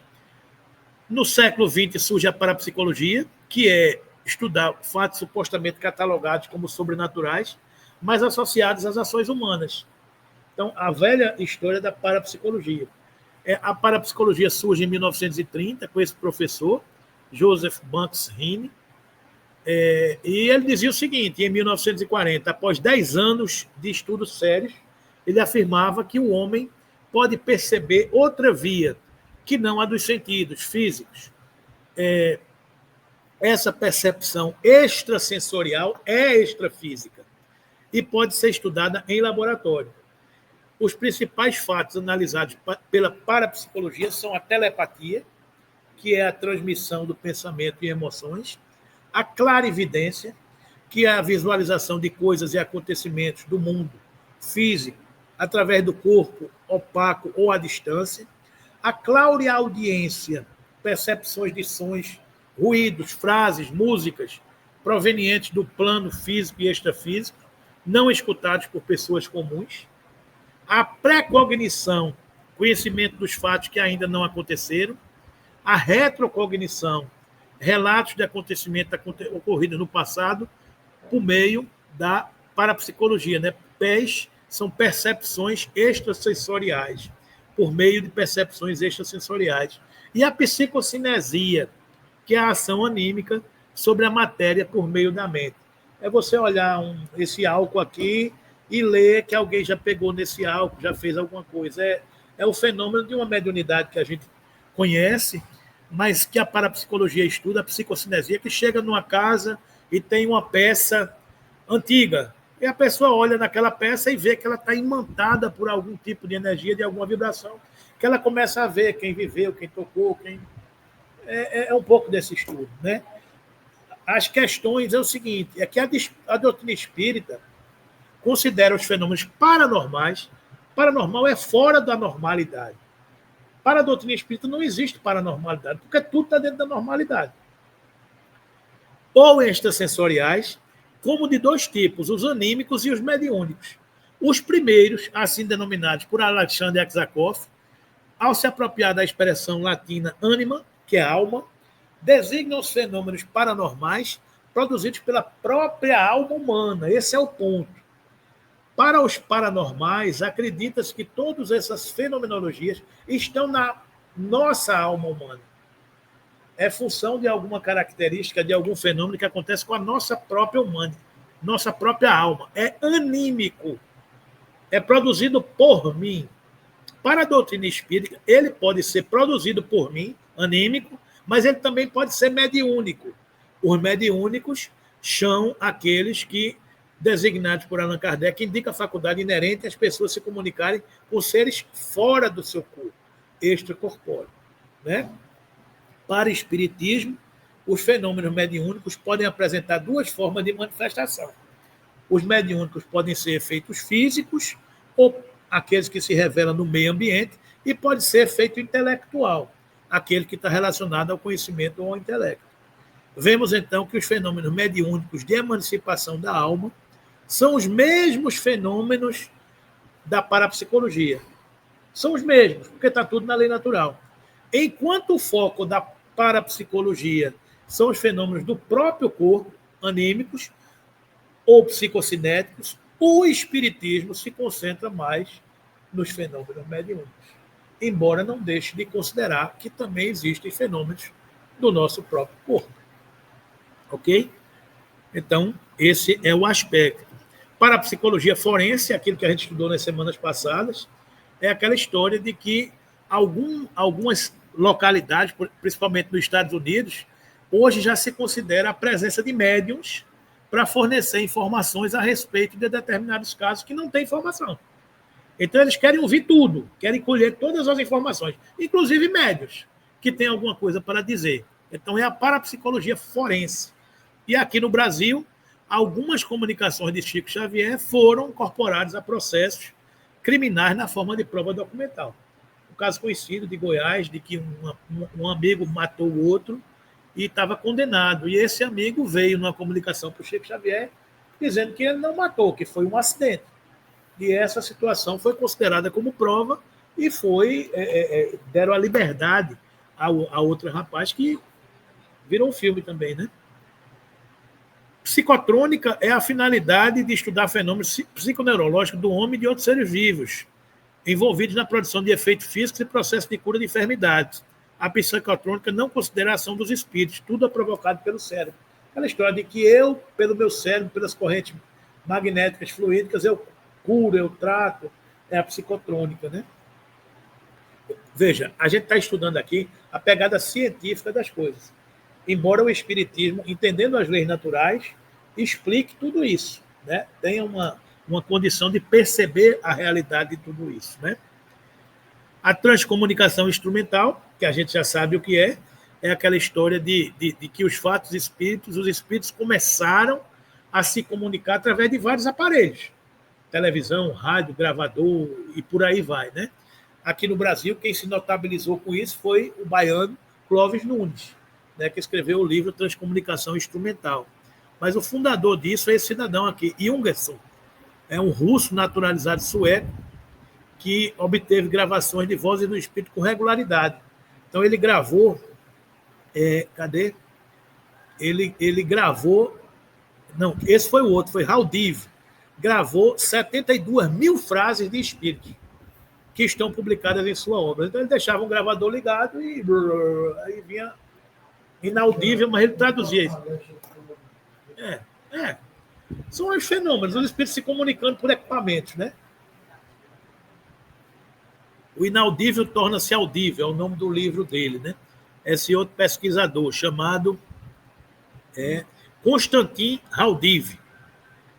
S1: No século XX surge a parapsicologia, que é estudar fatos supostamente catalogados como sobrenaturais, mas associados às ações humanas. Então, a velha história da parapsicologia. A parapsicologia surge em 1930 com esse professor, Joseph Banks Hine, e ele dizia o seguinte, em 1940, após 10 anos de estudos sérios, ele afirmava que o homem pode perceber outra via, que não a dos sentidos físicos. Essa percepção extrasensorial é extrafísica e pode ser estudada em laboratório. Os principais fatos analisados pela parapsicologia são a telepatia, que é a transmissão do pensamento e emoções, a clarividência, que é a visualização de coisas e acontecimentos do mundo físico através do corpo opaco ou à distância, a clareaudiência, percepções de sons, ruídos, frases, músicas provenientes do plano físico e extrafísico, não escutados por pessoas comuns, a pré-cognição, conhecimento dos fatos que ainda não aconteceram, a retrocognição, relatos de acontecimentos ocorridos no passado, por meio da parapsicologia, né? PES são percepções extrasensoriais, por meio de percepções extrasensoriais. E a psicocinesia, que é a ação anímica sobre a matéria por meio da mente. É você olhar esse álcool aqui e ler que alguém já pegou nesse álcool, já fez alguma coisa. É o fenômeno de uma mediunidade que a gente conhece, mas que a parapsicologia estuda, a psicocinesia, que chega numa casa e tem uma peça antiga, e a pessoa olha naquela peça e vê que ela está imantada por algum tipo de energia, de alguma vibração, que ela começa a ver quem viveu, quem tocou, quem... É um pouco desse estudo, né? As questões é o seguinte, é que a doutrina espírita considera os fenômenos paranormais. Paranormal é fora da normalidade. Para a doutrina espírita não existe paranormalidade, porque tudo está dentro da normalidade. Ou extrasensoriais, como de dois tipos, os anímicos e os mediúnicos. Os primeiros, assim denominados por Alexander Aksakov, ao se apropriar da expressão latina anima, que é alma, designam os fenômenos paranormais produzidos pela própria alma humana. Esse é o ponto. Para os paranormais, acredita-se que todas essas fenomenologias estão na nossa alma humana. É função de alguma característica, de algum fenômeno que acontece com a nossa própria humana, nossa própria alma. É anímico. É produzido por mim. Para a doutrina espírita, ele pode ser produzido por mim, anímico, mas ele também pode ser mediúnico. Os mediúnicos são aqueles que, designados por Allan Kardec, indica a faculdade inerente às pessoas se comunicarem com seres fora do seu corpo, extracorpóreo, né? Para o espiritismo, os fenômenos mediúnicos podem apresentar duas formas de manifestação. Os mediúnicos podem ser efeitos físicos ou aqueles que se revelam no meio ambiente, e pode ser efeito intelectual, aquele que está relacionado ao conhecimento ou ao intelecto. Vemos, então, que os fenômenos mediúnicos de emancipação da alma São os mesmos fenômenos da parapsicologia. São os mesmos, porque está tudo na lei natural. Enquanto o foco da parapsicologia são os fenômenos do próprio corpo, anímicos ou psicocinéticos, o espiritismo se concentra mais nos fenômenos mediúnicos, embora não deixe de considerar que também existem fenômenos do nosso próprio corpo. Ok? Então, esse é o aspecto. Para a psicologia forense, aquilo que a gente estudou nas semanas passadas, é aquela história de que algumas localidades, principalmente nos Estados Unidos, hoje já se considera a presença de médiums para fornecer informações a respeito de determinados casos que não têm informação. Então, eles querem ouvir tudo, querem colher todas as informações, inclusive médiums, que têm alguma coisa para dizer. Então, é a parapsicologia forense. E aqui no Brasil, algumas comunicações de Chico Xavier foram incorporadas a processos criminais na forma de prova documental. O caso conhecido de Goiás, de que um amigo matou o outro e estava condenado. E esse amigo veio numa comunicação para o Chico Xavier dizendo que ele não matou, que foi um acidente. E essa situação foi considerada como prova e deram a liberdade a outro rapaz que virou um filme também, né? Psicotrônica é a finalidade de estudar fenômenos psiconeurológicos do homem e de outros seres vivos, envolvidos na produção de efeitos físicos e processos de cura de enfermidades. A psicotrônica não considera a ação dos espíritos, tudo é provocado pelo cérebro. Aquela história de que eu, pelo meu cérebro, pelas correntes magnéticas fluídicas, eu curo, eu trato, é a psicotrônica, né? Veja, a gente está estudando aqui a pegada científica das coisas. Embora o espiritismo, entendendo as leis naturais, explique tudo isso, né? Tenha uma condição de perceber a realidade de tudo isso, né? A transcomunicação instrumental, que a gente já sabe o que é aquela história de que os espíritos começaram a se comunicar através de vários aparelhos. Televisão, rádio, gravador e por aí vai, né? Aqui no Brasil, quem se notabilizou com isso foi o baiano Clóvis Nunes, né, que escreveu o livro Transcomunicação Instrumental. Mas o fundador disso é esse cidadão aqui, Jungerson. É um russo naturalizado sueco que obteve gravações de vozes do espírito com regularidade. Então, ele gravou... cadê? Ele gravou... Não, esse foi o outro, foi Haldiv. Gravou 72 mil frases de espírito que estão publicadas em sua obra. Então, ele deixava um gravador ligado e aí vinha inaudível, mas ele traduzia isso. São os fenômenos, os espíritos se comunicando por equipamentos, né? O inaudível torna-se audível, é o nome do livro dele, né? Esse outro pesquisador, chamado Konstantin Haldiv,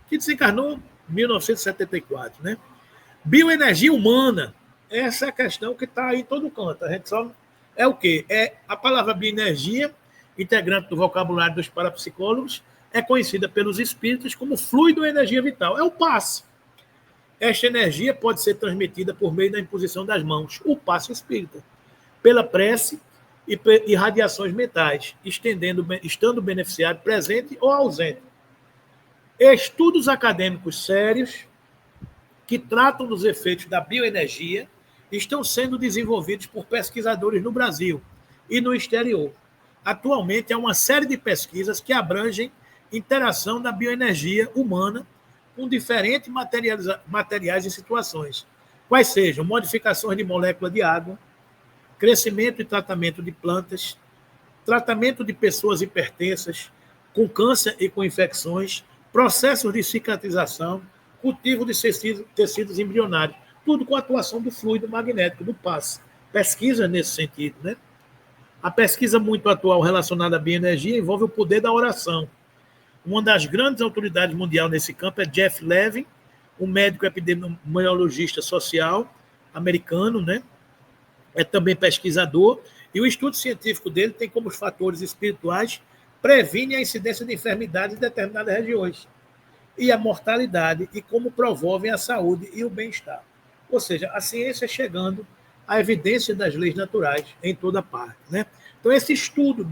S1: que desencarnou em 1974, né? Bioenergia humana, essa é a questão que está aí em todo canto. A gente só... É o quê? É a palavra bioenergia, integrante do vocabulário dos parapsicólogos, é conhecida pelos espíritos como fluido ou energia vital. É o passe. Esta energia pode ser transmitida por meio da imposição das mãos, o passe espírita, pela prece e radiações mentais, estando o beneficiário presente ou ausente. Estudos acadêmicos sérios que tratam dos efeitos da bioenergia estão sendo desenvolvidos por pesquisadores no Brasil e no exterior. Atualmente, há uma série de pesquisas que abrangem interação da bioenergia humana com diferentes materiais e situações, quais sejam modificações de molécula de água, crescimento e tratamento de plantas, tratamento de pessoas hipertensas, com câncer e com infecções, processos de cicatrização, cultivo de tecidos embrionários, tudo com a atuação do fluido magnético, do passe. Pesquisa nesse sentido, né? A pesquisa muito atual relacionada à bioenergia envolve o poder da oração. Uma das grandes autoridades mundiais nesse campo é Jeff Levin, um médico epidemiologista social americano, né? É também pesquisador, e o estudo científico dele tem como os fatores espirituais previnem a incidência de enfermidades em determinadas regiões e a mortalidade e como promovem a saúde e o bem-estar. Ou seja, a ciência chegando à evidência das leis naturais em toda parte, né? Então, esse estudo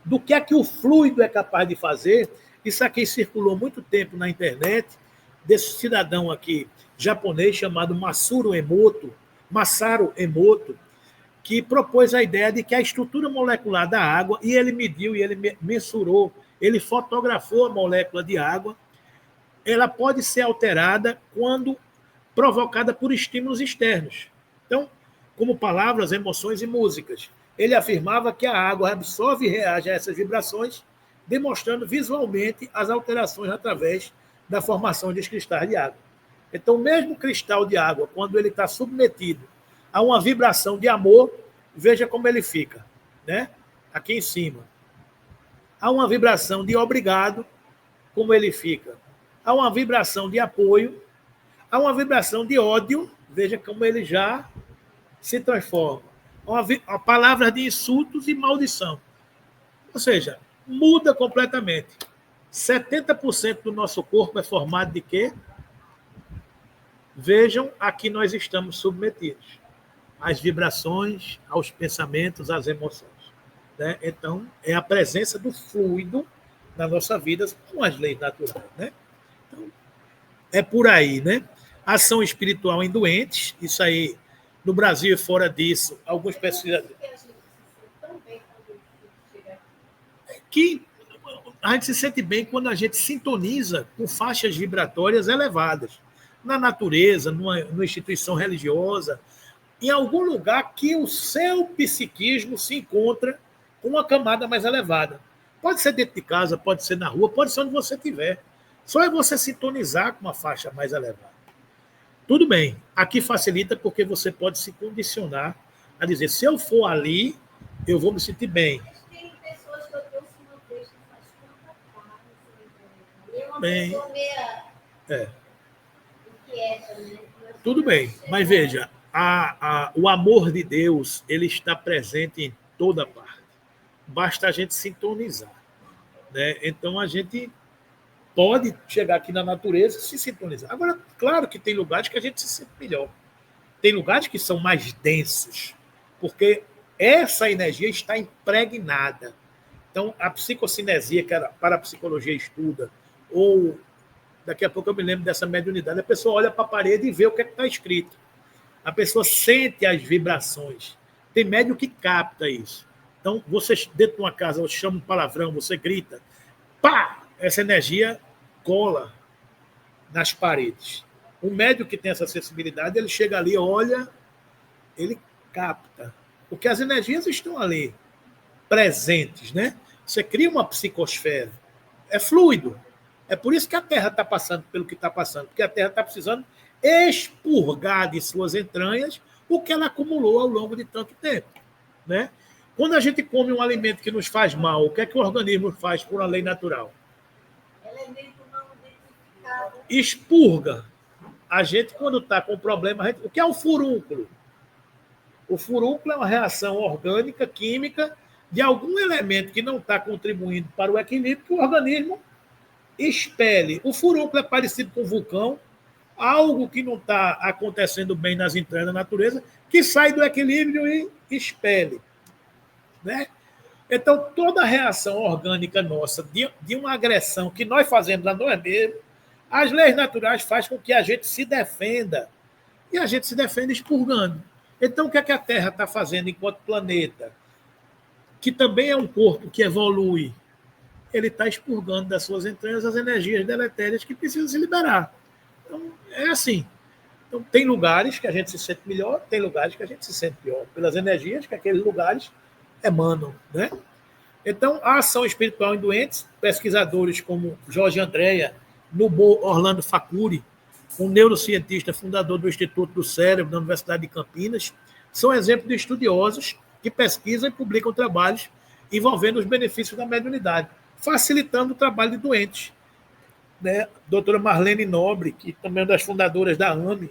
S1: do que é que o fluido é capaz de fazer, isso aqui circulou muito tempo na internet desse cidadão aqui japonês chamado Masaru Emoto, que propôs a ideia de que a estrutura molecular da água, e ele mediu, e ele mensurou, ele fotografou a molécula de água, ela pode ser alterada quando provocada por estímulos externos. Então, como palavras, emoções e músicas. Ele afirmava que a água absorve e reage a essas vibrações, demonstrando visualmente as alterações através da formação de cristais de água. Então, o mesmo cristal de água, quando ele está submetido a uma vibração de amor, veja como ele fica, né? Aqui em cima. Há uma vibração de obrigado, como ele fica. Há uma vibração de apoio, há uma vibração de ódio, veja como ele já se transforma. Há palavras de insultos e maldição. Ou seja, muda completamente. 70% do nosso corpo é formado de quê? Vejam, aqui nós estamos submetidos às vibrações, aos pensamentos, às emoções. Né? Então, é a presença do fluido na nossa vida com as leis naturais. Né? Então, é por aí. Né? Ação espiritual em doentes, isso aí, no Brasil e fora disso, alguns pesquisadores. Que a gente se sente bem quando a gente sintoniza com faixas vibratórias elevadas. Na natureza, numa instituição religiosa, em algum lugar que o seu psiquismo se encontra com uma camada mais elevada. Pode ser dentro de casa, pode ser na rua, pode ser onde você estiver. Só é você sintonizar com uma faixa mais elevada. Tudo bem, aqui facilita porque você pode se condicionar a dizer, se eu for ali, eu vou me sentir bem.
S3: Tem pessoas que eu trouxe uma vez que faz tanta paz. E uma
S1: Bem,
S3: pessoa meia inquieta, né?
S1: Tudo bem, mas veja, o amor de Deus, ele está presente em toda parte. Basta a gente sintonizar. Né? Então, a gente pode chegar aqui na natureza e se sintonizar. Agora, claro que tem lugares que a gente se sente melhor. Tem lugares que são mais densos, porque essa energia está impregnada. Então, a psicocinesia, que a parapsicologia estuda, ou daqui a pouco eu me lembro dessa mediunidade, a pessoa olha para a parede e vê o que está escrito. A pessoa sente as vibrações. Tem médium que capta isso. Então, você dentro de uma casa, você chama um palavrão, você grita, pá! Essa energia cola nas paredes. O médium que tem essa sensibilidade, ele chega ali, olha, ele capta. Porque as energias estão ali, presentes, né? Você cria uma psicosfera. É fluido. É por isso que a Terra está passando pelo que está passando, porque a Terra está precisando expurgar de suas entranhas o que ela acumulou ao longo de tanto tempo. Né? Quando a gente come um alimento que nos faz mal, o que é que o organismo faz por uma lei natural?
S3: Elemento não identificado.
S1: Expurga. A gente, quando está com problema... O que é o furúnculo? O furúnculo é uma reação orgânica, química, de algum elemento que não está contribuindo para o equilíbrio que o organismo expele. O furúnculo é parecido com um vulcão, algo que não está acontecendo bem nas entranhas da natureza, que sai do equilíbrio e expele. Né? Então, toda a reação orgânica nossa, de uma agressão que nós fazemos a nós mesmos, as leis naturais fazem com que a gente se defenda. E a gente se defende expurgando. Então, o que é que a Terra está fazendo enquanto planeta? Que também é um corpo que evolui. Ele está expurgando das suas entranhas as energias deletérias que precisam se liberar. Então, é assim. Então, tem lugares que a gente se sente melhor, tem lugares que a gente se sente pior, pelas energias que aqueles lugares emanam. Né? Então, a ação espiritual em doentes, pesquisadores como Jorge Andréa, Nubo Orlando Facuri, um neurocientista fundador do Instituto do Cérebro da Universidade de Campinas, são exemplos de estudiosos que pesquisam e publicam trabalhos envolvendo os benefícios da mediunidade, facilitando o trabalho de doentes. Né? Doutora Marlene Nobre, que também é uma das fundadoras da AME,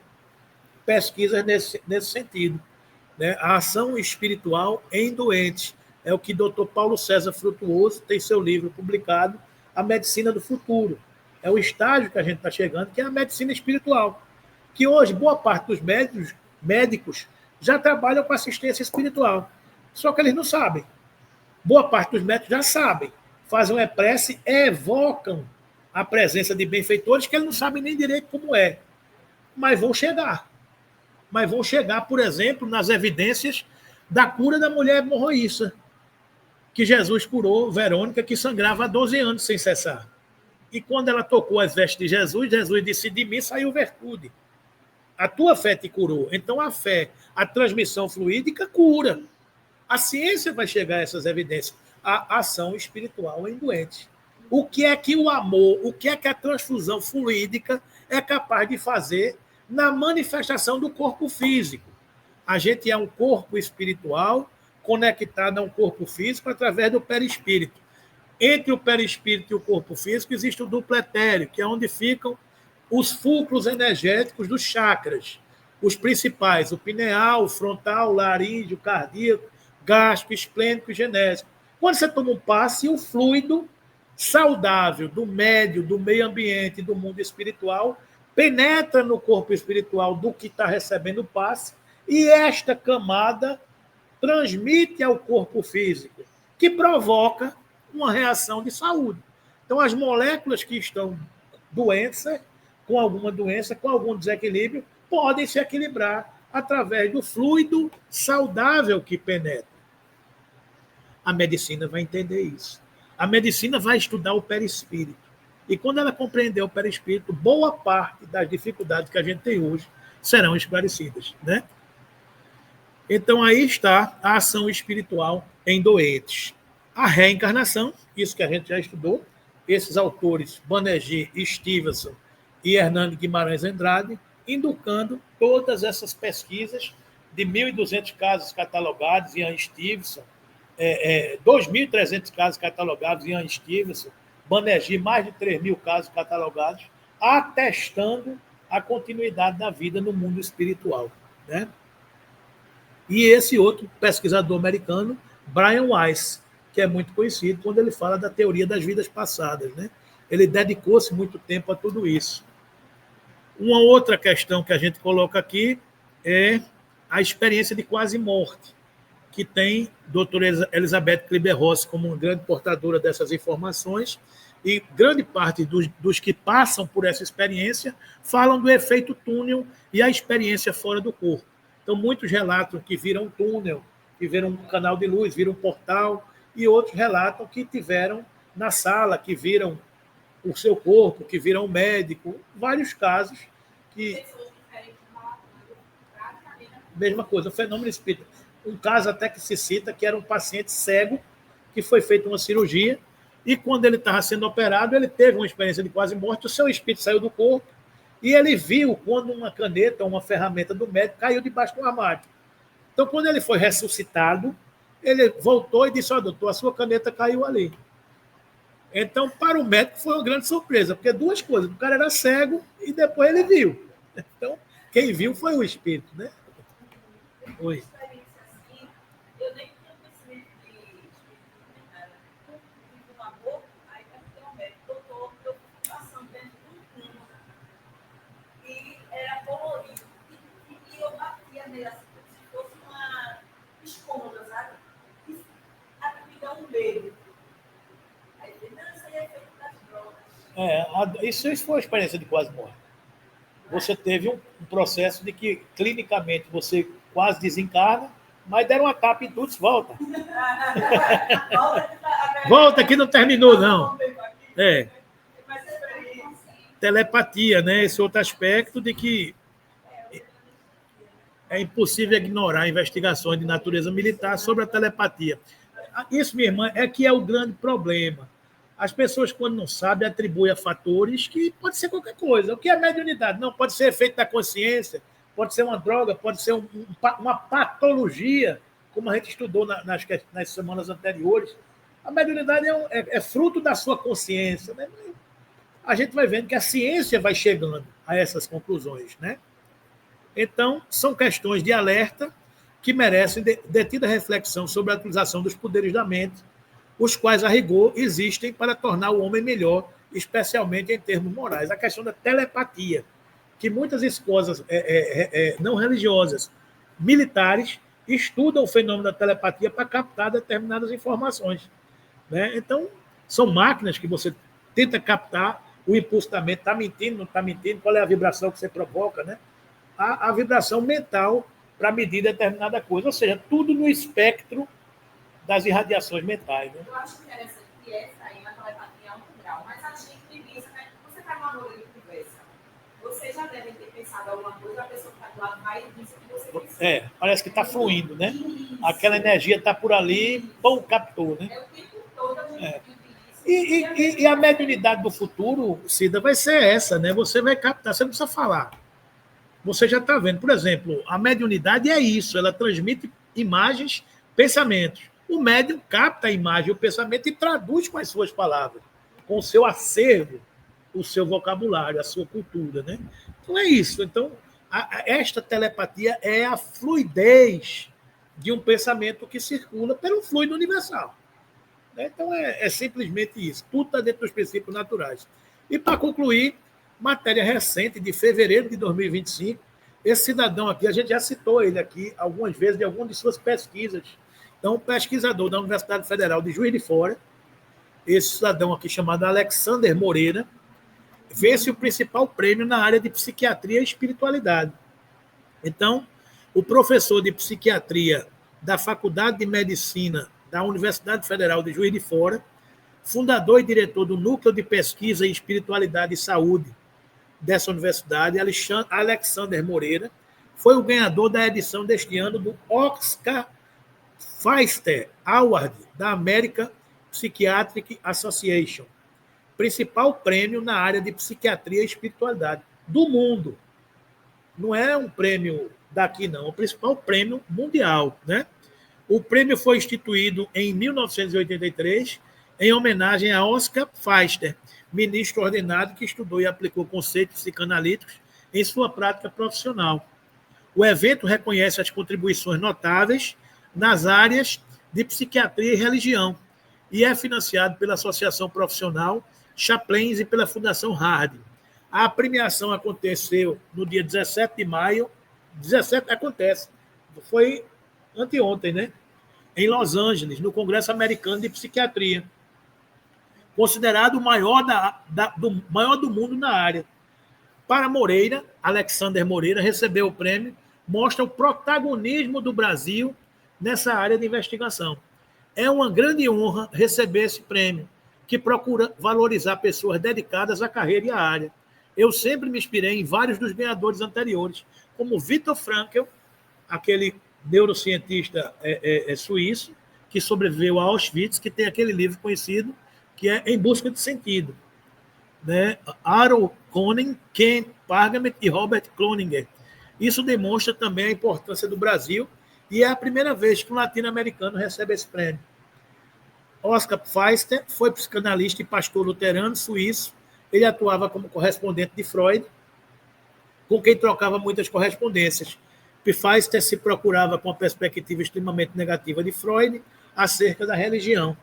S1: pesquisa nesse sentido. Né? A ação espiritual em doentes. É o que doutor Paulo César Frutuoso tem seu livro publicado, A Medicina do Futuro. É o estágio que a gente está chegando, que é a medicina espiritual. Que hoje, boa parte dos médicos já trabalham com assistência espiritual. Só que eles não sabem. Boa parte dos médicos já sabem. Fazem uma prece, evocam a presença de benfeitores que ele não sabe nem direito como é, mas vão chegar. Mas vão chegar, por exemplo, nas evidências da cura da mulher hemorroíça, que Jesus curou Verônica, que sangrava há 12 anos sem cessar. E quando ela tocou as vestes de Jesus, Jesus disse: de mim saiu virtude. A tua fé te curou. Então a fé, a transmissão fluídica cura. A ciência vai chegar a essas evidências. A ação espiritual em doentes. O que é que o amor, o que é que a transfusão fluídica é capaz de fazer na manifestação do corpo físico? A gente é um corpo espiritual conectado a um corpo físico através do perispírito. Entre o perispírito e o corpo físico existe o duplo etéreo, que é onde ficam os fulcros energéticos dos chakras, os principais, o pineal, o frontal, o laríngeo, o cardíaco, gástrico, esplênico e genésico. Quando você toma um passe, o fluido saudável do médio, do meio ambiente, do mundo espiritual, penetra no corpo espiritual do que está recebendo o passe, e esta camada transmite ao corpo físico, que provoca uma reação de saúde. Então, as moléculas que estão doentes, com alguma doença, com algum desequilíbrio, podem se equilibrar através do fluido saudável que penetra. A medicina vai entender isso. A medicina vai estudar o perispírito. E quando ela compreender o perispírito, boa parte das dificuldades que a gente tem hoje serão esclarecidas, né? Então, aí está a ação espiritual em doentes. A reencarnação, isso que a gente já estudou, esses autores, Banerjee, Stevenson e Hernando Guimarães Andrade, indicando todas essas pesquisas de 1.200 casos catalogados em Ian Stevenson, 2.300 casos catalogados em Ian Stevenson, Banerjee, mais de 3.000 casos catalogados, atestando a continuidade da vida no mundo espiritual, né? E esse outro pesquisador americano, Brian Weiss, que é muito conhecido quando ele fala da teoria das vidas passadas, né? Ele dedicou-se muito tempo a tudo isso. Uma outra questão que a gente coloca aqui é a experiência de quase morte, que tem a doutora Elizabeth Kleber-Ross como uma grande portadora dessas informações, e grande parte dos que passam por essa experiência falam do efeito túnel e a experiência fora do corpo. Então, muitos relatam que viram um túnel, que viram um canal de luz, viram um portal, e outros relatam que tiveram na sala, que viram o seu corpo, que viram um médico, vários casos que... Mesma coisa, o fenômeno espírita. Um caso até que se cita, que era um paciente cego, que foi feita uma cirurgia, e quando ele estava sendo operado, ele teve uma experiência de quase morte, o seu espírito saiu do corpo, e ele viu quando uma caneta, uma ferramenta do médico caiu debaixo do armário. Então, quando ele foi ressuscitado, ele voltou e disse: doutor, a sua caneta caiu ali. Então, para o médico foi uma grande surpresa, porque duas coisas, o cara era cego e depois ele viu. Então, quem viu foi o espírito, né? Oi.
S2: Eu nem tinha conhecimento de espírito, né? Eu uma boca, aí perguntei ao médico: doutor, eu fui passando dentro de um túnel e era colorido. E eu batia nele assim, como se fosse uma esponja, sabe? E me dá um medo. Aí ele: não, isso aí é feito das drogas.
S1: Isso foi uma experiência de quase morte. Você teve um processo de que, clinicamente, você quase desencarna, mas deram uma tapa em tudo, volta. Volta que não terminou, não. Telepatia, né? Esse outro aspecto de que é impossível ignorar investigações de natureza militar sobre a telepatia. Isso, minha irmã, é que é o grande problema. As pessoas, quando não sabem, atribuem a fatores que pode ser qualquer coisa. O que é mediunidade? Não, pode ser efeito da consciência, pode ser uma droga, pode ser uma patologia, como a gente estudou nas semanas anteriores. A mediunidade é fruto da sua consciência, né? A gente vai vendo que a ciência vai chegando a essas conclusões, né? Então, são questões de alerta que merecem detida reflexão sobre a utilização dos poderes da mente, os quais, a rigor, existem para tornar o homem melhor, especialmente em termos morais. A questão da telepatia, que muitas escolas não religiosas, militares, estudam o fenômeno da telepatia para captar determinadas informações, né? Então, são máquinas que você tenta captar o impulso da mente está mentindo, não está mentindo, qual é a vibração que você provoca, né? A vibração mental para medir determinada coisa, ou seja, tudo no espectro das irradiações mentais. Né?
S2: Eu acho interessante que essa aí, na telepatia, é alto grau, mas a gente pensa, né? Você está numa roda de conversa, você já deve ter pensado alguma coisa, a pessoa que está do lado vai e diz o que você pensou.
S1: Parece que está fluindo, né?
S2: Isso.
S1: Aquela energia está por ali, pão, captou, né?
S2: É o tempo todo a gente vive isso.
S1: E a mediunidade do futuro, Cida, vai ser essa, né? Você vai captar, você não precisa falar. Você já está vendo. Por exemplo, a mediunidade é isso, ela transmite imagens, pensamentos. O médium capta a imagem e o pensamento e traduz com as suas palavras, com o seu acervo, o seu vocabulário, a sua cultura, né? Então é isso. Então, esta telepatia é a fluidez de um pensamento que circula pelo fluido universal. Então, é simplesmente isso. Tudo está dentro dos princípios naturais. E, para concluir, matéria recente, de fevereiro de 2025, esse cidadão aqui, a gente já citou ele aqui algumas vezes de algumas de suas pesquisas. Então, um pesquisador da Universidade Federal de Juiz de Fora, esse cidadão aqui chamado Alexander Moreira, vence o principal prêmio na área de psiquiatria e espiritualidade. Então, o professor de psiquiatria da Faculdade de Medicina da Universidade Federal de Juiz de Fora, fundador e diretor do Núcleo de Pesquisa em Espiritualidade e Saúde dessa universidade, Alexander Moreira, foi o ganhador da edição deste ano do Oscar Pfister Award da American Psychiatric Association, principal prêmio na área de psiquiatria e espiritualidade do mundo. Não é um prêmio daqui, não, é o principal prêmio mundial, né? O prêmio foi instituído em 1983 em homenagem a Oscar Pfister, ministro ordenado que estudou e aplicou conceitos psicanalíticos em sua prática profissional. O evento reconhece as contribuições notáveis nas áreas de psiquiatria e religião e é financiado pela Associação Profissional Chaplains e pela Fundação Hard. A premiação aconteceu no dia 17 de maio, 17 acontece, foi anteontem, né? Em Los Angeles, no Congresso Americano de Psiquiatria, considerado o maior do mundo na área. Para Moreira, Alexander Moreira recebeu o prêmio, mostra o protagonismo do Brasil nessa área de investigação. É uma grande honra receber esse prêmio, que procura valorizar pessoas dedicadas à carreira e à área. Eu sempre me inspirei em vários dos ganhadores anteriores, como Viktor Frankl, aquele neurocientista suíço, que sobreviveu a Auschwitz, que tem aquele livro conhecido, que é Em Busca de Sentido. Né? Aaron Koenig, Ken Pargament e Robert Cloninger. Isso demonstra também a importância do Brasil e é a primeira vez que um latino-americano recebe esse prêmio. Oscar Pfister foi psicanalista e pastor luterano suíço. Ele atuava como correspondente de Freud, com quem trocava muitas correspondências. Pfister se procurava com a perspectiva extremamente negativa de Freud acerca da religião.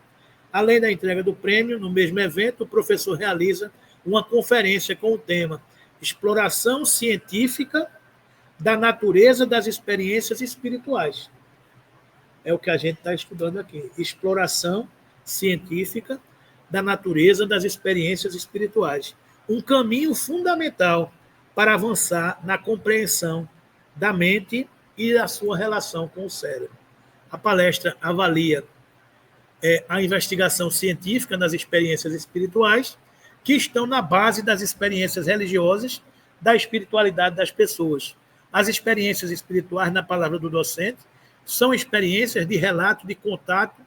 S1: Além da entrega do prêmio, no mesmo evento, o professor realiza uma conferência com o tema Exploração Científica da Natureza das Experiências Espirituais. É o que a gente está estudando aqui. Exploração científica da natureza das experiências espirituais. Um caminho fundamental para avançar na compreensão da mente e da sua relação com o cérebro. A palestra avalia a investigação científica nas experiências espirituais, que estão na base das experiências religiosas, da espiritualidade das pessoas. As experiências espirituais, na palavra do docente, são experiências de relato, de contato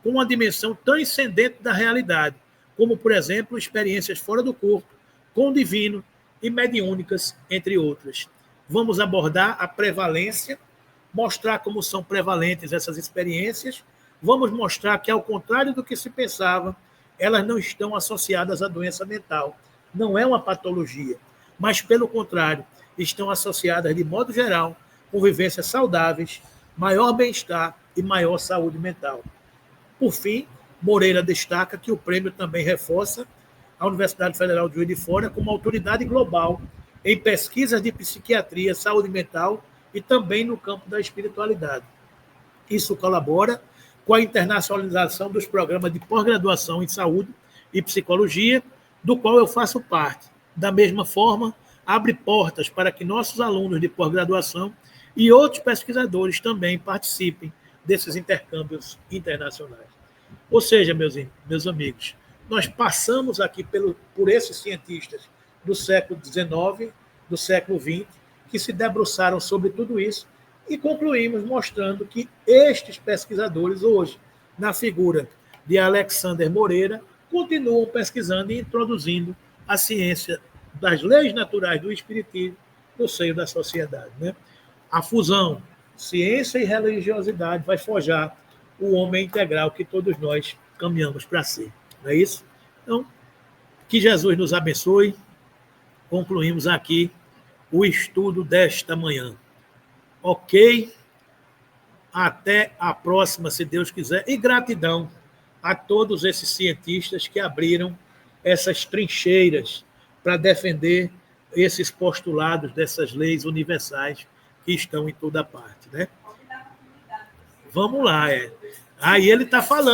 S1: com uma dimensão transcendente da realidade, como, por exemplo, experiências fora do corpo, com o divino e mediúnicas, entre outras. Vamos abordar a prevalência, mostrar como são prevalentes essas experiências. Vamos mostrar que, ao contrário do que se pensava, elas não estão associadas à doença mental. Não é uma patologia, mas, pelo contrário, estão associadas, de modo geral, com vivências saudáveis, maior bem-estar e maior saúde mental. Por fim, Moreira destaca que o prêmio também reforça a Universidade Federal de Juiz de Fora como autoridade global em pesquisas de psiquiatria, saúde mental e também no campo da espiritualidade. Isso colabora com a internacionalização dos programas de pós-graduação em saúde e psicologia, do qual eu faço parte. Da mesma forma, abre portas para que nossos alunos de pós-graduação e outros pesquisadores também participem desses intercâmbios internacionais. Ou seja, meus amigos, nós passamos aqui por esses cientistas do século XIX, do século XX, que se debruçaram sobre tudo isso e concluímos mostrando que estes pesquisadores hoje, na figura de Alexander Moreira, continuam pesquisando e introduzindo a ciência das leis naturais do espiritismo no seio da sociedade. Né? A fusão ciência e religiosidade vai forjar o homem integral que todos nós caminhamos para ser. Não é isso? Então, que Jesus nos abençoe. Concluímos aqui o estudo desta manhã. Ok? Até a próxima, se Deus quiser. E gratidão a todos esses cientistas que abriram essas trincheiras para defender esses postulados dessas leis universais que estão em toda parte, né? Vamos lá, Aí ele está falando.